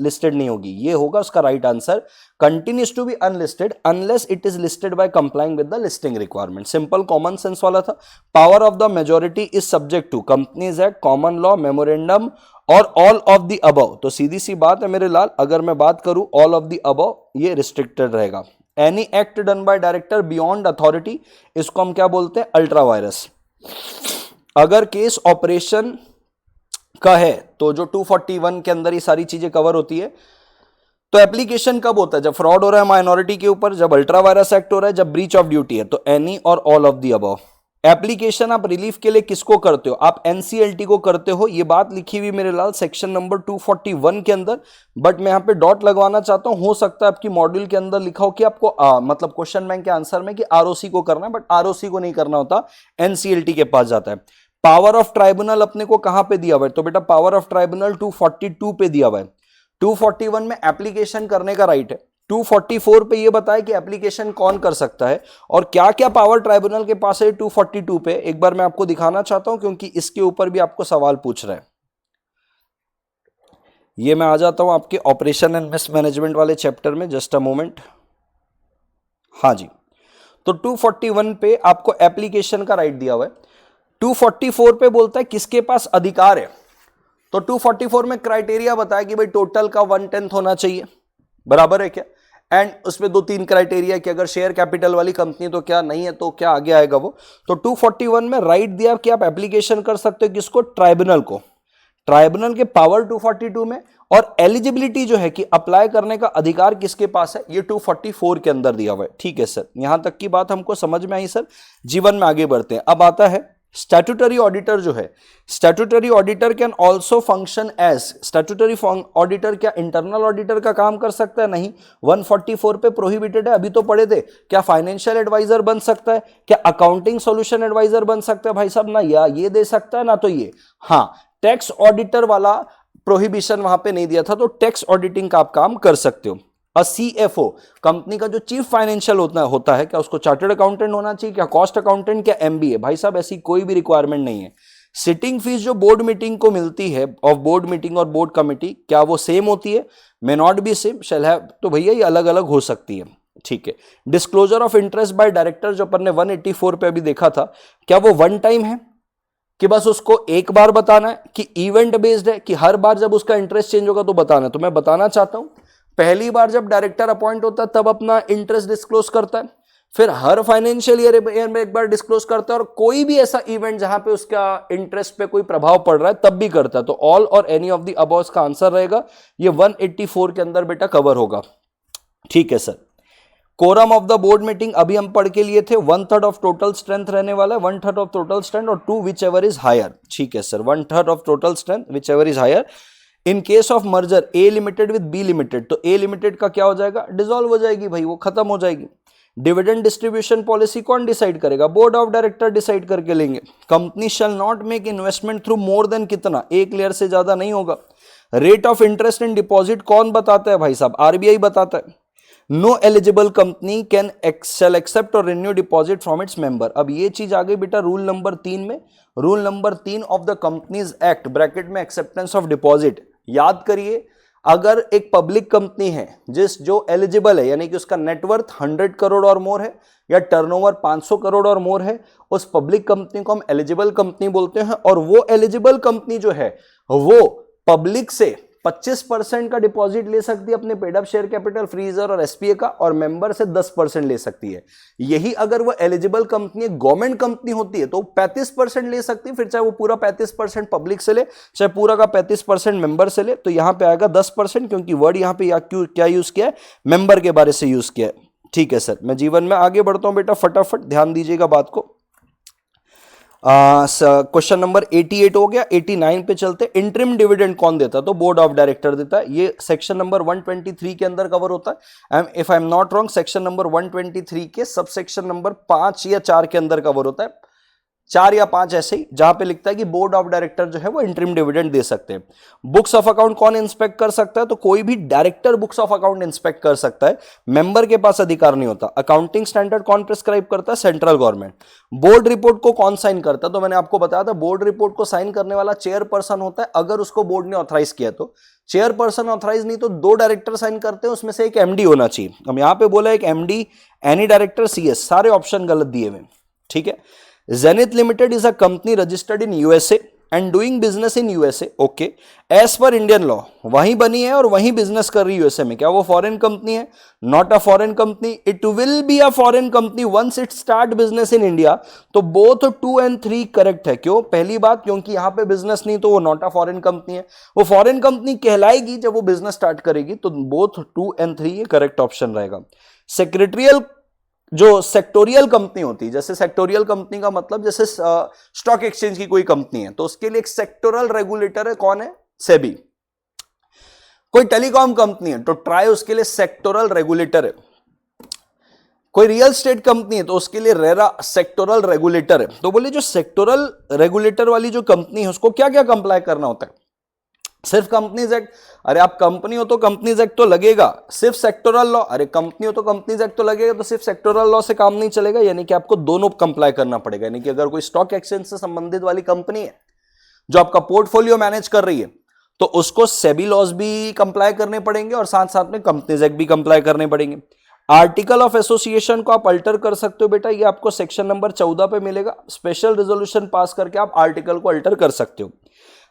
लिस्टेड नहीं होगी। ये होगा उसका right answer, continues to be unlisted unless it is listed by complying with the listing requirement. Simple common sense वाला था। Power of the majority is subject to companies act, common law, memorandum और all of the above. तो सीधी सी बात है मेरे लाल, अगर मैं बात करूं ऑल ऑफ द अबव, ये रिस्ट्रिक्टेड रहेगा। Any act done by director beyond authority, इसको हम क्या बोलते हैं? Ultra vires. अगर केस ऑपरेशन का है तो जो 241 के अंदर ये सारी चीजें कवर होती है। तो एप्लीकेशन कब होता है? जब फ्रॉड हो रहा है माइनॉरिटी के ऊपर, जब अल्ट्रा वायरस एक्ट हो रहा है, जब ब्रीच ऑफ ड्यूटी है। तो एनी और all of the above. Application आप रिलीफ के लिए किसको करते हो? आप एनसीएलटी को करते हो। ये बात लिखी हुई मेरे लाल सेक्शन नंबर 241 के अंदर, बट मैं यहां पे डॉट लगवाना चाहता हूं। हो सकता है आपकी मॉड्यूल के अंदर लिखा हो कि आपको मतलब क्वेश्चन बैंक के आंसर में कि आरओसी को करना है, बट आरओसी को नहीं करना होता, एनसीएलटी के पास जाता है। पावर ऑफ ट्राइब्यूनल अपने को कहां पे दिया हुआ है? तो बेटा पावर ऑफ ट्राइब्यूनल 242 पे दिया हुआ है। 241 में एप्लीकेशन करने का राइट है। 244 पे ये बताया कि एप्लीकेशन कौन कर सकता है और क्या क्या पावर ट्राइब्यूनल के पास है। 242 पे एक बार मैं आपको दिखाना चाहता हूं क्योंकि इसके ऊपर भी आपको सवाल पूछ रहे हैं। ये मैं आ जाता हूं आपके ऑपरेशन एंड मिस मैनेजमेंट वाले चैप्टर में, जस्ट अ मोमेंट। हाँ जी, तो 241 पे आपको एप्लीकेशन का राइट दिया हुआ है। 244 पे बोलता है किसके पास अधिकार है। तो 244 में क्राइटेरिया बताया कि भाई टोटल का 1/10 होना चाहिए, बराबर है क्या? एंड उसमें 2-3 क्राइटेरिया कि अगर शेयर कैपिटल वाली कंपनी तो क्या, नहीं है तो क्या, आगे आएगा वो। तो 241 में राइट दिया कि आप एप्लीकेशन कर सकते हो किसको, ट्राइब्यूनल को, ट्राइब्यूनल के पावर 242 में, और एलिजिबिलिटी जो है कि अप्लाई करने का अधिकार किसके पास है, ये 244 के अंदर दिया हुआ है। ठीक है सर, यहां तक की बात हमको समझ में आई सर। जीवन में आगे बढ़ते हैं। अब आता है स्टैट्यूटरी ऑडिटर जो है, statutory auditor can also function as, statutory auditor क्या इंटरनल ऑडिटर का काम कर सकता है, नहीं, 144 पे प्रोहिबिटेड है। अभी तो पढ़े थे, क्या फाइनेंशियल एडवाइजर बन सकता है, क्या अकाउंटिंग सॉल्यूशन एडवाइजर बन सकता है, भाई साहब ना या ये दे सकता है ना तो ये। हाँ, टैक्स ऑडिटर वाला प्रोहिबिशन वहां पे नहीं दिया था, तो टैक्स ऑडिटिंग का आप काम कर सकते हो। सीएफओ, कंपनी का जो चीफ फाइनेंशियल होता है, क्या उसको चार्टर्ड अकाउंटेंट होना चाहिए, क्या कॉस्ट अकाउंटेंट, क्या एमबीए, भाई साहब ऐसी कोई भी रिक्वायरमेंट नहीं है। सिटिंग फीस जो बोर्ड मीटिंग को मिलती है, ऑफ बोर्ड मीटिंग और बोर्ड कमिटी, क्या वो सेम होती है, may not be same, shall have, तो भैया ये अलग अलग हो सकती है। ठीक है। Disclosure of interest by director जो अपन ने 184 पे अभी देखा था, क्या वो वन टाइम है कि बस उसको एक बार बताना है, कि इवेंट बेस्ड है कि हर बार जब उसका इंटरेस्ट चेंज होगा तो बताना है। तो मैं बताना चाहता हूं, पहली बार जब डायरेक्टर अपॉइंट होता है तब अपना इंटरेस्ट डिस्क्लोज करता है, फिर हर फाइनेंशियल ईयर में एक बार डिस्क्लोज करता है, और कोई भी ऐसा इवेंट जहां पे उसका इंटरेस्ट पे कोई प्रभाव पड़ रहा है तब भी करता है। तो ऑल और एनी ऑफ द अबव का आंसर रहेगा, ये 184 के अंदर बेटा कवर होगा। ठीक है sir. Quorum of the board meeting अभी हम पढ़ के लिए थे, 1/3 ऑफ टोटल स्ट्रेंथ रहने वाला है, 1/3 ऑफ टोटल स्ट्रेंथ और 2 विच एवर इज हायर। ठीक है sir, 1/3 of total strength whichever is higher. In case of merger A limited with B limited, तो ए लिमिटेड का क्या हो जाएगा, डिसॉल्व हो जाएगी भाई, वो खत्म हो जाएगी। डिविडेंड डिस्ट्रीब्यूशन पॉलिसी कौन डिसाइड करेगा, बोर्ड ऑफ डायरेक्टर डिसाइड करके लेंगे। Company shall not make investment through more than कितना, 1 लेयर से ज्यादा नहीं होगा। Rate of interest in deposit कौन बताता है भाई साहब, आरबीआई बताता है। No eligible company can shall accept और renew deposit from its member. अब ये चीज आ गई बेटा रूल नंबर 3 में, rule number 3 of the companies act, bracket में एक्सेप्टेंस ऑफ डिपॉजिट। याद करिए, अगर एक पब्लिक कंपनी है जो एलिजिबल है, यानी कि उसका नेटवर्थ 100 करोड़ और मोर है, या टर्नओवर 500 करोड़ और मोर है, उस पब्लिक कंपनी को हम एलिजिबल कंपनी बोलते हैं। और वो एलिजिबल कंपनी जो है वो पब्लिक से 25% का डिपॉजिट ले सकती है अपने paid up share capital, free reserve और एसपीए का, और मेंबर से 10% ले सकती है। यही अगर वो एलिजिबल कंपनी गवर्नमेंट कंपनी होती है तो 35% ले सकती है, फिर चाहे वो पूरा 35% पब्लिक से ले, चाहे पूरा का 35% मेंबर से ले। तो यहां पे आएगा 10%, क्योंकि वर्ड यहां पे क्या यूज किया है, मेंबर के बारे से यूज किया है। ठीक है सर, मैं जीवन में आगे बढ़ता हूं बेटा, फटाफट ध्यान दीजिएगा बात को। क्वेश्चन नंबर 88 हो गया। 89 पे चलते। इंटरिम डिविडेंड कौन देता है, तो बोर्ड ऑफ डायरेक्टर देता है। ये सेक्शन नंबर 123 के अंदर कवर होता है। If I am not wrong, section number 123 के सब सेक्शन नंबर 5 या 4 के अंदर कवर होता है, 4 या 5 ऐसे ही, जहां पे लिखता है कि बोर्ड ऑफ डायरेक्टर जो है वो इंटरिम डिविडेंड दे सकते हैं। बुक्स ऑफ अकाउंट कौन इंस्पेक्ट कर सकता है, तो कोई भी director books of account inspect कर सकता है, मेंबर के पास अधिकार नहीं होता। अकाउंटिंग स्टैंडर्ड कौन प्रिस्क्राइब करता है, सेंट्रल गवर्नमेंट। बोर्ड रिपोर्ट को कौन साइन करता है, तो मैंने आपको बताया था बोर्ड रिपोर्ट को साइन करने वाला चेयरपर्सन होता है, अगर उसको बोर्ड ने ऑथराइज किया तो। चेयरपर्सन ऑथराइज नहीं तो 2 डायरेक्टर साइन करते हैं, उसमें से एक एमडी होना चाहिए। हम यहां पे बोला एक एमडी, एनी डायरेक्टर, सीएस, सारे ऑप्शन गलत दिए हुए। ठीक है। Zenith Limited is a company registered in USA and doing business in USA. Okay. As per Indian law, वहीं बनी है और वहीं बिजनेस कर रही है यूएसए में। क्या वो फॉरेन कंपनी है? Not a foreign company. It will be a foreign company once it start business in India. तो बोथ 2 और 3 करेक्ट है। क्यों? पहली बात, क्योंकि यहां पे बिजनेस नहीं, तो वो नॉट अ फॉरेन कंपनी है। वो फॉरेन कंपनी कहलाएगी जब वो बिजनेस स्टार्ट करेगी। तो बोथ 2 और 3 ये करेक्ट ऑप्शन रहेगा। सेक्रेटरियल जो सेक्टोरियल कंपनी होती है, जैसे सेक्टोरियल कंपनी का मतलब जैसे स्टॉक एक्सचेंज की कोई कंपनी है, तो उसके लिए एक सेक्टोरल रेगुलेटर है, कौन है? सेबी। कोई टेलीकॉम कंपनी है तो ट्राई उसके लिए सेक्टोरल रेगुलेटर है। कोई रियल एस्टेट कंपनी है तो उसके लिए रेरा सेक्टोरल रेगुलेटर है। तो बोले जो सेक्टोरल रेगुलेटर वाली जो कंपनी है उसको क्या क्या कंप्लाई करना होता है? सिर्फ कंपनीज एक्ट, अरे आप कंपनी हो तो कंपनीज एक्ट तो लगेगा। सिर्फ सेक्टोरल लॉ, अरे कंपनी हो तो कंपनीज एक्ट तो लगेगा। तो सिर्फ सेक्टोरल लॉ से काम नहीं चलेगा, यानी कि आपको दोनों कंप्लाई करना पड़ेगा। यानी कि अगर कोई स्टॉक एक्सचेंज से संबंधित वाली कंपनी है जो आपका पोर्टफोलियो मैनेज कर रही है, तो उसको सेबी लॉज भी कंप्लाई करने पड़ेंगे और साथ साथ में कंपनीज एक्ट भी कंप्लाई करने पड़ेंगे। आर्टिकल ऑफ एसोसिएशन को आप अल्टर कर सकते हो बेटा, ये आपको सेक्शन नंबर 14 पे मिलेगा। स्पेशल रेजोल्यूशन पास करके आप आर्टिकल को अल्टर कर सकते हो।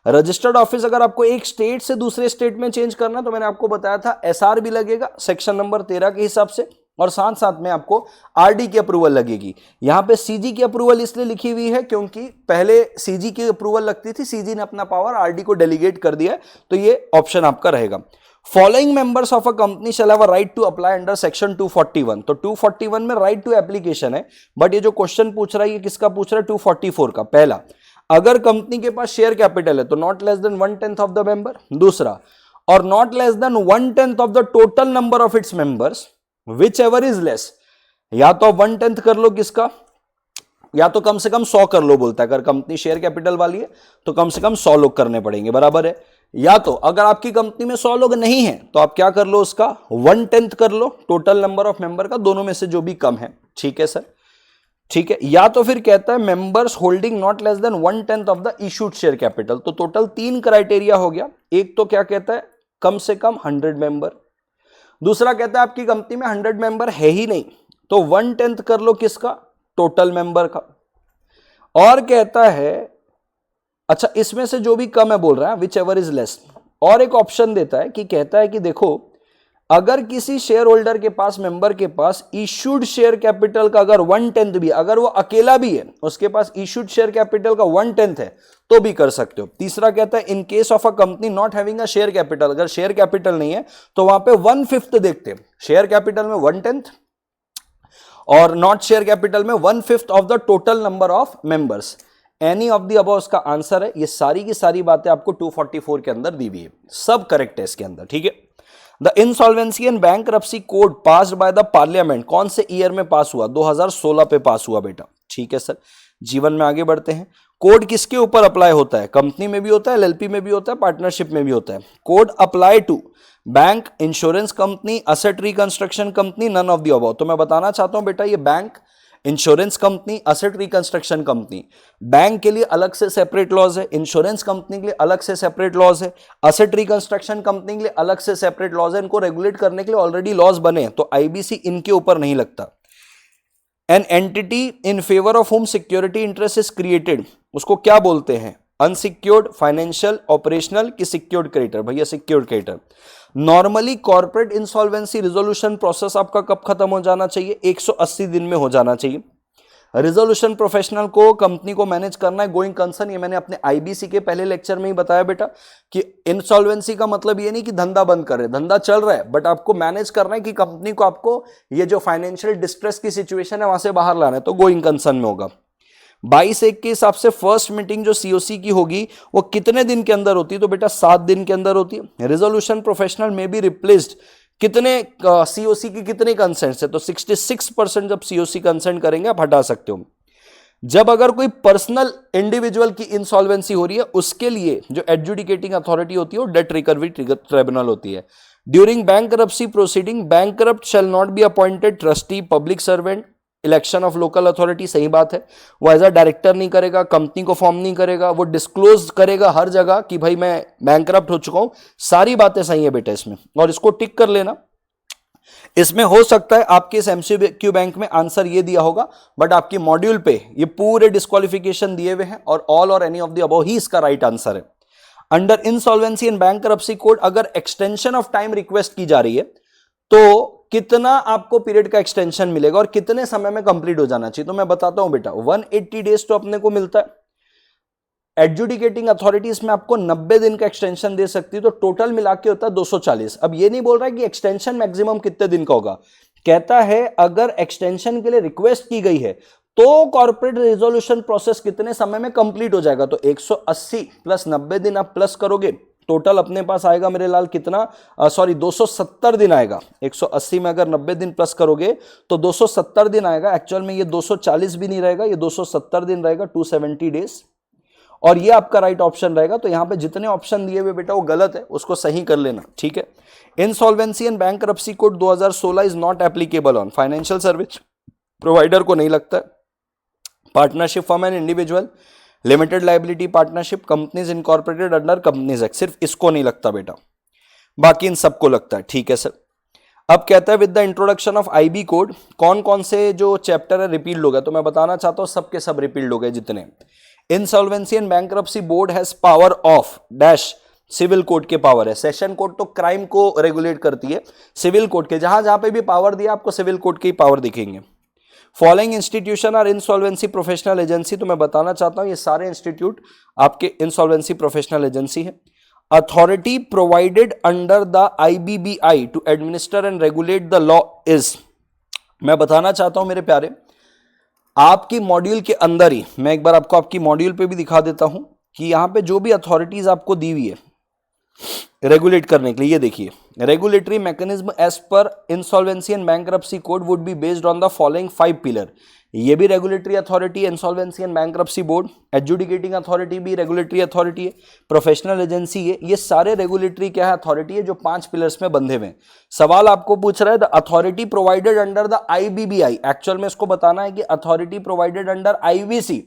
रजिस्टर्ड ऑफिस अगर आपको एक स्टेट से दूसरे स्टेट में चेंज करना, तो मैंने आपको बताया था एसआर भी लगेगा सेक्शन नंबर 13 के हिसाब से, और साथ साथ में आपको आरडी की अप्रूवल लगेगी। यहां पे सीजी की अप्रूवल इसलिए लिखी हुई है क्योंकि पहले सीजी की अप्रूवल लगती थी, सीजी ने अपना पावर आरडी को डेलीगेट कर दिया है, तो ये ऑप्शन आपका रहेगा। Following members of a company shall have a right to apply under section 241। तो 241 में राइट टू एप्लीकेशन है, बट ये जो क्वेश्चन पूछ रहा है ये किसका पूछ रहा है? 244 का। पहला, अगर कंपनी के पास शेयर कैपिटल है तो not less than 1/10 of the member. दूसरा, और not less than 1/10 of the total number of its members which ever is less. या तो 1/10 कर लो किसका, या तो कम से कम 100 कर लो बोलता है। अगर कंपनी शेयर कैपिटल वाली है तो कम से कम 100 लोग करने पड़ेंगे, बराबर है। या तो अगर आपकी कंपनी में 100 लोग नहीं है तो आप क्या कर लो, उसका 1/10 कर लो टोटल नंबर ऑफ मेंबर का, दोनों में से जो भी कम है। ठीक है सर, ठीक है। या तो फिर कहता है members holding not less than 1/10 of the issued share capital. तो टोटल 3 क्राइटेरिया हो गया। एक तो क्या कहता है, कम से कम 100 मेंबर। दूसरा कहता है आपकी कंपनी में 100 मेंबर है ही नहीं, तो 1/10 कर लो किसका, टोटल मेंबर का। और कहता है, अच्छा इसमें से जो भी कम है बोल रहा है, विच एवर इज लेस। और एक ऑप्शन देता है कि कहता है कि देखो, अगर किसी शेयर होल्डर के पास, मेंबर के पास इशूड शेयर कैपिटल का अगर 1/10 भी, अगर वो अकेला भी है, उसके पास इशूड शेयर कैपिटल का 1/10 है तो भी कर सकते हो। तीसरा कहता है इन case of a company not having a share capital, अगर शेयर कैपिटल नहीं है तो वहां पे 1/5 देखते हैं। शेयर कैपिटल में 1/10 और नॉट शेयर कैपिटल में 1/5 of the total number of members. Any of the above उसका आंसर है। ये सारी की सारी बातें आपको 244 के अंदर दी हुई है, सब करेक्ट है इसके अंदर। ठीक है। The insolvency and bankruptcy code passed by the parliament कौन से ईयर में पास हुआ? 2016 पे पास हुआ बेटा। ठीक है सर, जीवन में आगे बढ़ते हैं। कोड किसके ऊपर अप्लाई होता है? कंपनी में भी होता है, एलएलपी में भी होता है, पार्टनरशिप में भी होता है। Code apply to bank, insurance company, asset reconstruction company, none of the above. तो मैं बताना चाहता हूं बेटा, ये bank, insurance company, asset reconstruction company, bank के लिए अलग से सेपरेट लॉज है, इंश्योरेंस कंपनी के लिए अलग से सेपरेट लॉज है, असेट रिकंस्ट्रक्शन कंपनी के लिए अलग से सेपरेट लॉज है। इनको रेगुलेट करने के लिए ऑलरेडी लॉज बने हैं, तो आईबीसी इनके ऊपर नहीं लगता। An entity in favour of home security interest is created, उसको क्या बोलते हैं? अनसिक्योर्ड, फाइनेंशियल, ऑपरेशनल की सिक्योर्ड क्रेडिटर? भैया secured creditor. Normally corporate insolvency resolution process आपका कब खत्म हो जाना चाहिए? 180 दिन में हो जाना चाहिए। रिजोल्यूशन प्रोफेशनल को, कंपनी को मैनेज करना है गोइंग कंसर्न। ये मैंने अपने आईबीसी के पहले लेक्चर में ही बताया बेटा कि इंसॉल्वेंसी का मतलब ये नहीं कि धंधा बंद कर रहे, धंधा चल रहा है, बट आपको मैनेज करना है कि कंपनी को, आपको ये जो फाइनेंशियल डिस्ट्रेस की सिचुएशन है वहां से बाहर लाना है, तो गोइंग कंसर्न में होगा। 22(1) के हिसाब से फर्स्ट मीटिंग जो सीओसी की होगी वो कितने दिन के अंदर होती है? तो बेटा 7 दिन के अंदर होती है। रिजोल्यूशन प्रोफेशनल में बी रिप्लेस्ड कितने सीओसी की कितने कंसेंट है? तो 66% जब सीओसी कंसेंट करेंगे आप हटा सकते हो। जब अगर कोई पर्सनल इंडिविजुअल की इंसॉल्वेंसी हो रही है, उसके लिए जो एडजुडिकेटिंग अथॉरिटी होती है वो डेट रिकवरी ट्रिब्यूनल होती है। During bankruptcy proceeding bankrupt shell not be appointed trustee, public servant, election of local authority. सही बात है, वो एज अ डायरेक्टर नहीं करेगा, कंपनी को फॉर्म नहीं करेगा, वो डिस्क्लोज करेगा हर जगह कि भाई मैं बैंकरप्ट हो चुका हूं। सारी बातें सही है बेटा इसमें, और इसको टिक कर लेना। इसमें हो सकता है आपके इस एमसीक्यू बैंक में आंसर ये दिया होगा, बट आपकी मॉड्यूल पे ये पूरे डिस्क्वालिफिकेशन दिए हुए हैं और ऑल और एनी ऑफ द अबव ही इसका राइट आंसर है। Under insolvency and bankruptcy code अगर एक्सटेंशन ऑफ टाइम रिक्वेस्ट की जा रही है तो कितना आपको पीरियड का एक्सटेंशन मिलेगा और कितने समय में कंप्लीट हो जाना चाहिए? तो मैं बताता हूं बेटा, 180 डेज तो अपने को मिलता है। एडजुडिकेटिंग अथॉरिटी इसमें आपको 90 दिन का एक्सटेंशन दे सकती है, तो टोटल मिला के होता है 240। अब ये नहीं बोल रहा है कि एक्सटेंशन मैक्सिमम कितने दिन का होगा, कहता है अगर एक्सटेंशन के लिए रिक्वेस्ट की गई है तो कॉर्पोरेट रिजोल्यूशन प्रोसेस कितने समय में कंप्लीट हो जाएगा? तो 180 प्लस 90 दिन आप प्लस करोगे, टोटल अपने पास आएगा मेरे लाल कितना, 270 दिन आएगा। 180 में अगर 90 दिन प्लस करोगे तो 270 दिन आएगा। एक्चुअल में ये 240 भी नहीं रहेगा, ये 270 दिन रहेगा, 270 डेज। और ये आपका राइट ऑप्शन रहेगा। तो यहां पे जितने ऑप्शन दिए हुए बेटा वो गलत है, उसको सही कर लेना। ठीक है। Insolvency and bankruptcy code 2016 is not applicable on financial service provider को नहीं लगता है, partnership firm and individual, limited liability partnership, companies incorporated under companies act, सिर्फ इसको नहीं लगता बेटा, बाकी इन सबको लगता है। ठीक है सर। अब कहता है with the introduction of IB code कौन कौन से जो चैप्टर है रिपील्ड हो गए? तो मैं बताना चाहता हूं सबके सब रिपील्ड हो गए जितने। Insolvency and bankruptcy board has power of dash, civil code के पावर है। सेशन कोड तो क्राइम को रेगुलेट करती है, सिविल कोड के जहां जहां पे भी पावर दिया आपको सिविल कोड के ही पावर दिखेंगे। Following institution are insolvency professional agency, तो मैं बताना चाहता हूं ये सारे इंस्टीट्यूट आपके इंसॉल्वेंसी प्रोफेशनल एजेंसी है। Authority provided under the IBBI to administer and regulate the law is, मैं बताना चाहता हूं मेरे प्यारे, आपकी मॉड्यूल के अंदर ही मैं एक बार आपको आपकी मॉड्यूल पे भी दिखा देता हूं कि यहां पे जो भी अथॉरिटीज आपको दी हुई है रेगुलेट करने के लिए, ये देखिए, regulatory mechanism as per insolvency and bankruptcy code would be based on the following 5 pillar. ये भी रेगुलेटरी अथॉरिटी है, insolvency and bankruptcy board. Adjudicating authority भी रेगुलेटरी अथॉरिटी है, प्रोफेशनल एजेंसी है, ये सारे रेगुलेटरी क्या है, अथॉरिटी है जो 5 पिलर्स में बंधे हुए हैं। सवाल आपको पूछ रहा है the authority provided under the IBBI, actual में इसको बताना है कि authority provided under IBC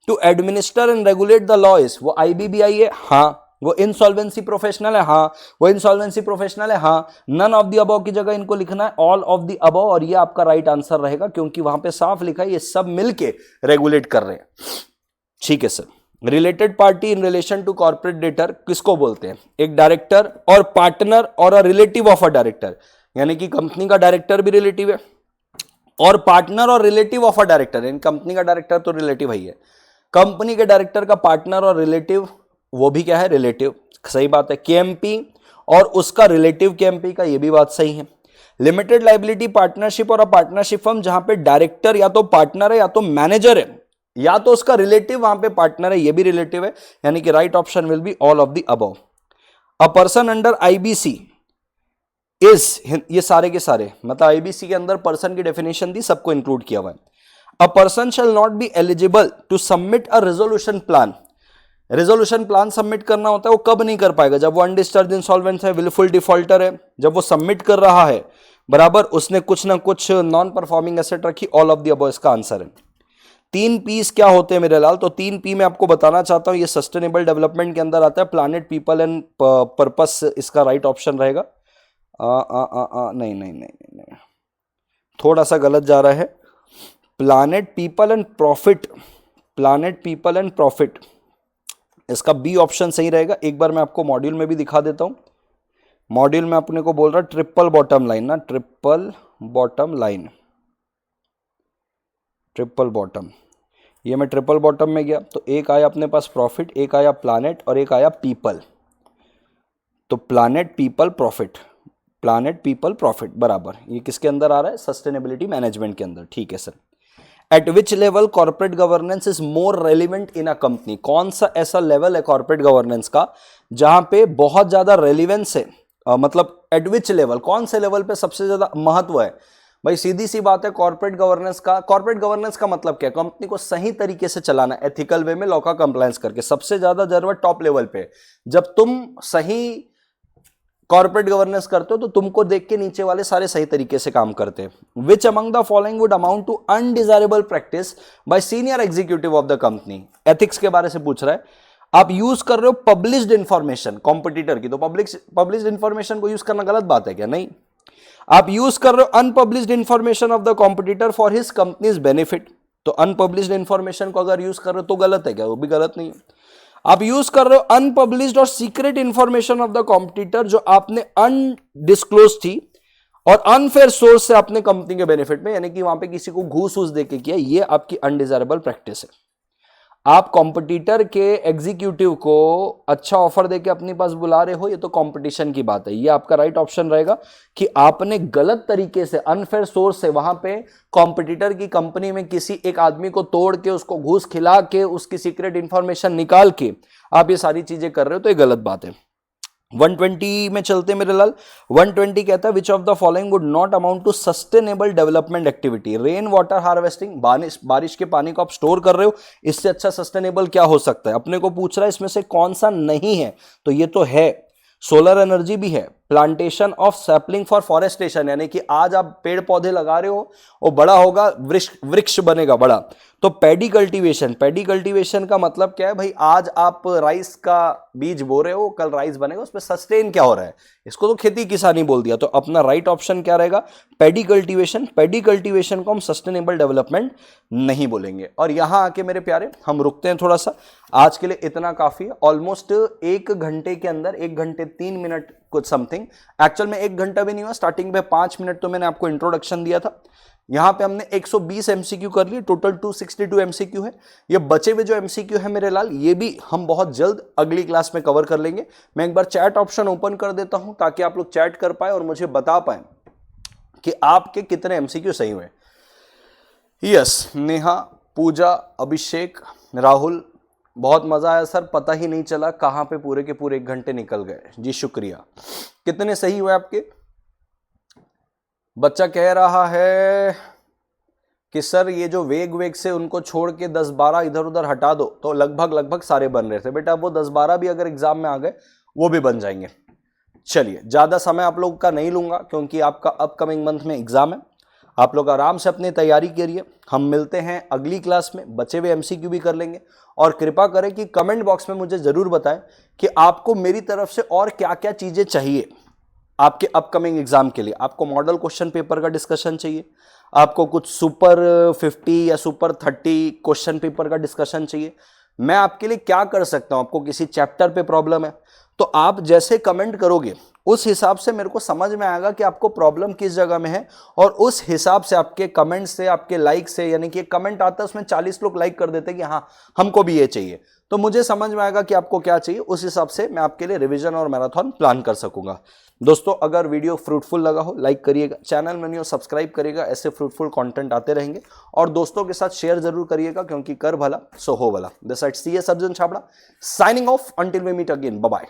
to administer and regulate the law is, वो IBBI है, हाँ। वो इंसॉल्वेंसी प्रोफेशनल है, हाँ। वो इंसॉल्वेंसी प्रोफेशनल है, हाँ। नन ऑफ द अबव की जगह इनको लिखना है ऑल ऑफ द अबव, और ये आपका राइट आंसर रहेगा क्योंकि वहां पे साफ लिखा है ये सब मिलके रेगुलेट कर रहे हैं। ठीक है sir. Related party in relation to corporate debtor किसको बोलते हैं? एक डायरेक्टर और पार्टनर और a relative of a director, यानी कि कंपनी का डायरेक्टर भी रिलेटिव है और पार्टनर और रिलेटिव ऑफ अ डायरेक्टर, यानी कंपनी का डायरेक्टर तो रिलेटिव ही है, कंपनी के डायरेक्टर का पार्टनर और रिलेटिव वो भी क्या है, रिलेटिव। सही बात है। KMP और उसका रिलेटिव KMP का, ये भी बात सही है। लिमिटेड लाइबिलिटी पार्टनरशिप और अ पार्टनरशिप फर्म, जहां पे डायरेक्टर या तो पार्टनर है या तो मैनेजर है या तो उसका रिलेटिव वहां पे पार्टनर है, ये भी रिलेटिव है, यानी कि right option will be all of the above. A person under IBC is, ये सारे के सारे मतलब IBC के अंदर पर्सन की डेफिनेशन दी, सबको इंक्लूड किया हुआ है। A person shall not be eligible to submit a resolution plan, resolution plan submit करना होता है, वो कब नहीं कर पाएगा? जब वो अनडिस्चार्ज इंसॉल्वेंट है, विलफुल डिफॉल्टर है, जब वो सबमिट कर रहा है बराबर, उसने कुछ ना कुछ नॉन परफॉर्मिंग एसेट रखी, ऑल ऑफ द अबव इसका आंसर है। 3 P's क्या होते हैं मेरे लाल? तो 3 P मैं आपको बताना चाहता हूं, ये सस्टेनेबल डेवलपमेंट के अंदर आता है। प्लानेट, पीपल एंड पर्पस इसका राइट ऑप्शन रहेगा। नहीं नहीं नहीं नहीं, थोड़ा सा गलत जा रहा है। Planet, people and profit, planet, people and profit, इसका B ऑप्शन सही रहेगा। एक बार मैं आपको मॉड्यूल में भी दिखा देता हूं। मॉड्यूल में अपने को बोल रहा है ट्रिपल बॉटम लाइन ना, triple bottom line, triple bottom. ये मैं ट्रिपल बॉटम में गया तो एक आया अपने पास प्रॉफिट, एक आया प्लानेट और एक आया पीपल। तो planet, people, profit, planet, people, profit बराबर, ये किसके अंदर आ रहा है? सस्टेनेबिलिटी मैनेजमेंट के अंदर। ठीक है sir. Eight which level corporate governance is more relevant in a company, कौन सा ऐसा लेवल है कॉर्पोरेट गवर्नेंस का जहां पे बहुत ज्यादा रेलिवेंस है, मतलब एट विच लेवल, कौन से लेवल पे सबसे ज्यादा महत्व है? भाई सीधी सी बात है, कॉर्पोरेट गवर्नेंस का, कॉर्पोरेट गवर्नेंस का मतलब क्या? कंपनी को सही तरीके से चलाना, एथिकल वे में, लॉ का कंप्लायंस करके। सबसे ज्यादा जरूरत टॉप लेवल पे, जब तुम सही कॉर्पोरेट गवर्नेंस करते हो तो तुमको देख के नीचे वाले सारे सही तरीके से काम करते हैं। Which among the following would amount to undesirable practice by senior executive of the company? Ethics के बारे से पूछ रहा है। आप यूज कर रहे हो पब्लिश्ड इंफॉर्मेशन कॉम्पिटिटर की, तो पब्लिश्ड इंफॉर्मेशन को यूज करना गलत बात है क्या? नहीं। आप यूज कर रहे हो unpublished information of the competitor for his companies benefit, तो अनपब्लिश्ड इंफॉर्मेशन को अगर यूज कर रहे हो तो गलत है क्या? वो भी गलत नहीं है। आप यूज कर रहे हो अनपब्लिश्ड और secret information of the competitor, जो आपने अनडिस्क्लोज थी और अनफेयर सोर्स से अपने कंपनी के बेनिफिट में, यानी कि वहां पे किसी को घूस घूस देके किया, ये आपकी अनडिजायरेबल प्रैक्टिस है। आप कॉम्पिटिटर के एग्जीक्यूटिव को अच्छा ऑफर देके अपने पास बुला रहे हो, ये तो कंपटीशन की बात है। ये आपका राइट ऑप्शन रहेगा कि आपने गलत तरीके से, अनफेयर सोर्स से वहां पे कॉम्पिटिटर की कंपनी में किसी एक आदमी को तोड़ के, उसको घूस खिला के, उसकी सीक्रेट इंफॉर्मेशन निकाल के आप ये सारी चीजें कर रहे हो, तो ये गलत बात है। 120 में चलते मेरे लाल। 120 कहता है which of the following would not amount to sustainable development activity? Rain water harvesting, बारिश के पानी को आप स्टोर कर रहे हो, इससे अच्छा सस्टेनेबल क्या हो सकता है? अपने को पूछ रहा है इसमें से कौन सा नहीं है, तो ये तो है। सोलर एनर्जी भी है, plantation of sapling for forestation, यानी कि आज आप पेड़ पौधे लगा रहे हो, वो बड़ा होगा, वृक्ष बनेगा बड़ा। तो पैडी कल्टीवेशन, पैडी कल्टीवेशन का मतलब क्या है भाई, आज आप राइस का बीज बो रहे हो, कल राइस बनेगा, उसमें सस्टेन क्या हो रहा है, इसको तो खेती किसानी बोल दिया। तो अपना राइट ऑप्शन क्या रहेगा, पैडी कल्टीवेशन। पैडी कल्टीवेशन को हम सस्टेनेबल डेवलपमेंट नहीं बोलेंगे। और यहां आके मेरे प्यारे हम रुकते हैं थोड़ा सा, आज के लिए इतना काफी है। ऑलमोस्ट 1 घंटे के अंदर, 1 घंटे 3 मिनट कुछ समथिंग, एक्चुअल में 1 घंटा भी नहीं हुआ, स्टार्टिंग में 5 मिनट तो मैंने आपको इंट्रोडक्शन दिया था। यहां पे हमने 120 एमसीक्यू कर लिए, टोटल 262 एमसीक्यू है। ये बचे हुए जो एमसीक्यू है मेरे लाल, ये भी हम बहुत जल्द अगली क्लास में कवर कर लेंगे। मैं एक बार चैट ऑप्शन ओपन कर देता हूं ताकि आप लोग चैट कर पाए और मुझे बता पाए कि आपके कितने एमसीक्यू सही हुए। यस, नेहा, पूजा, अभिषेक, राहुल, बहुत मजा आया सर, पता ही नहीं चला कहां पे पूरे के पूरे 1 घंटे निकल गए। जी शुक्रिया। कितने सही हुए आपके? बच्चा कह रहा है कि सर ये जो वेग से उनको छोड़ के 10-12 इधर उधर हटा दो तो लगभग सारे बन रहे थे। बेटा वो 10-12 भी अगर एग्जाम में आ गए वो भी बन जाएंगे। चलिए, ज्यादा समय आप लोग का नहीं लूंगा क्योंकि आपका अपकमिंग मंथ में एग्जाम है। आप लोग आराम से अपनी तैयारी करिए। हम मिलते हैं अगली क्लास में, बचे हुए एमसीक्यू भी कर लेंगे। और कृपा करें कि कमेंट बॉक्स में मुझे जरूर बताएं कि आपको मेरी तरफ से और क्या क्या चीजें चाहिए आपके अपकमिंग एग्जाम के लिए। आपको मॉडल क्वेश्चन पेपर का डिस्कशन चाहिए, आपको कुछ सुपर 50 या सुपर 30 क्वेश्चन पेपर का डिस्कशन चाहिए, मैं आपके लिए क्या कर सकता हूं। आपको किसी चैप्टर पे प्रॉब्लम है तो आप जैसे कमेंट करोगे उस हिसाब से मेरे को समझ में आएगा कि आपको प्रॉब्लम किस जगह में है, और उस हिसाब से आपके कमेंट से, आपके लाइक से, यानी कि कमेंट आता है उसमें 40 लोग लाइक कर देते हैं कि हाँ हमको भी ये चाहिए, तो मुझे समझ में आएगा कि आपको क्या चाहिए। उस हिसाब से मैं आपके लिए रिवीजन और मैराथन प्लान कर सकूंगा। दोस्तों, अगर वीडियो फ्रूटफुल लगा हो लाइक करिएगा, चैनल में नहीं हो सब्सक्राइब करिएगा, ऐसे फ्रूटफुल कंटेंट आते रहेंगे। और दोस्तों के साथ शेयर जरूर करिएगा क्योंकि कर भला सो हो भला। This side CS Arjun Chhabra signing off, until we meet again, bye bye.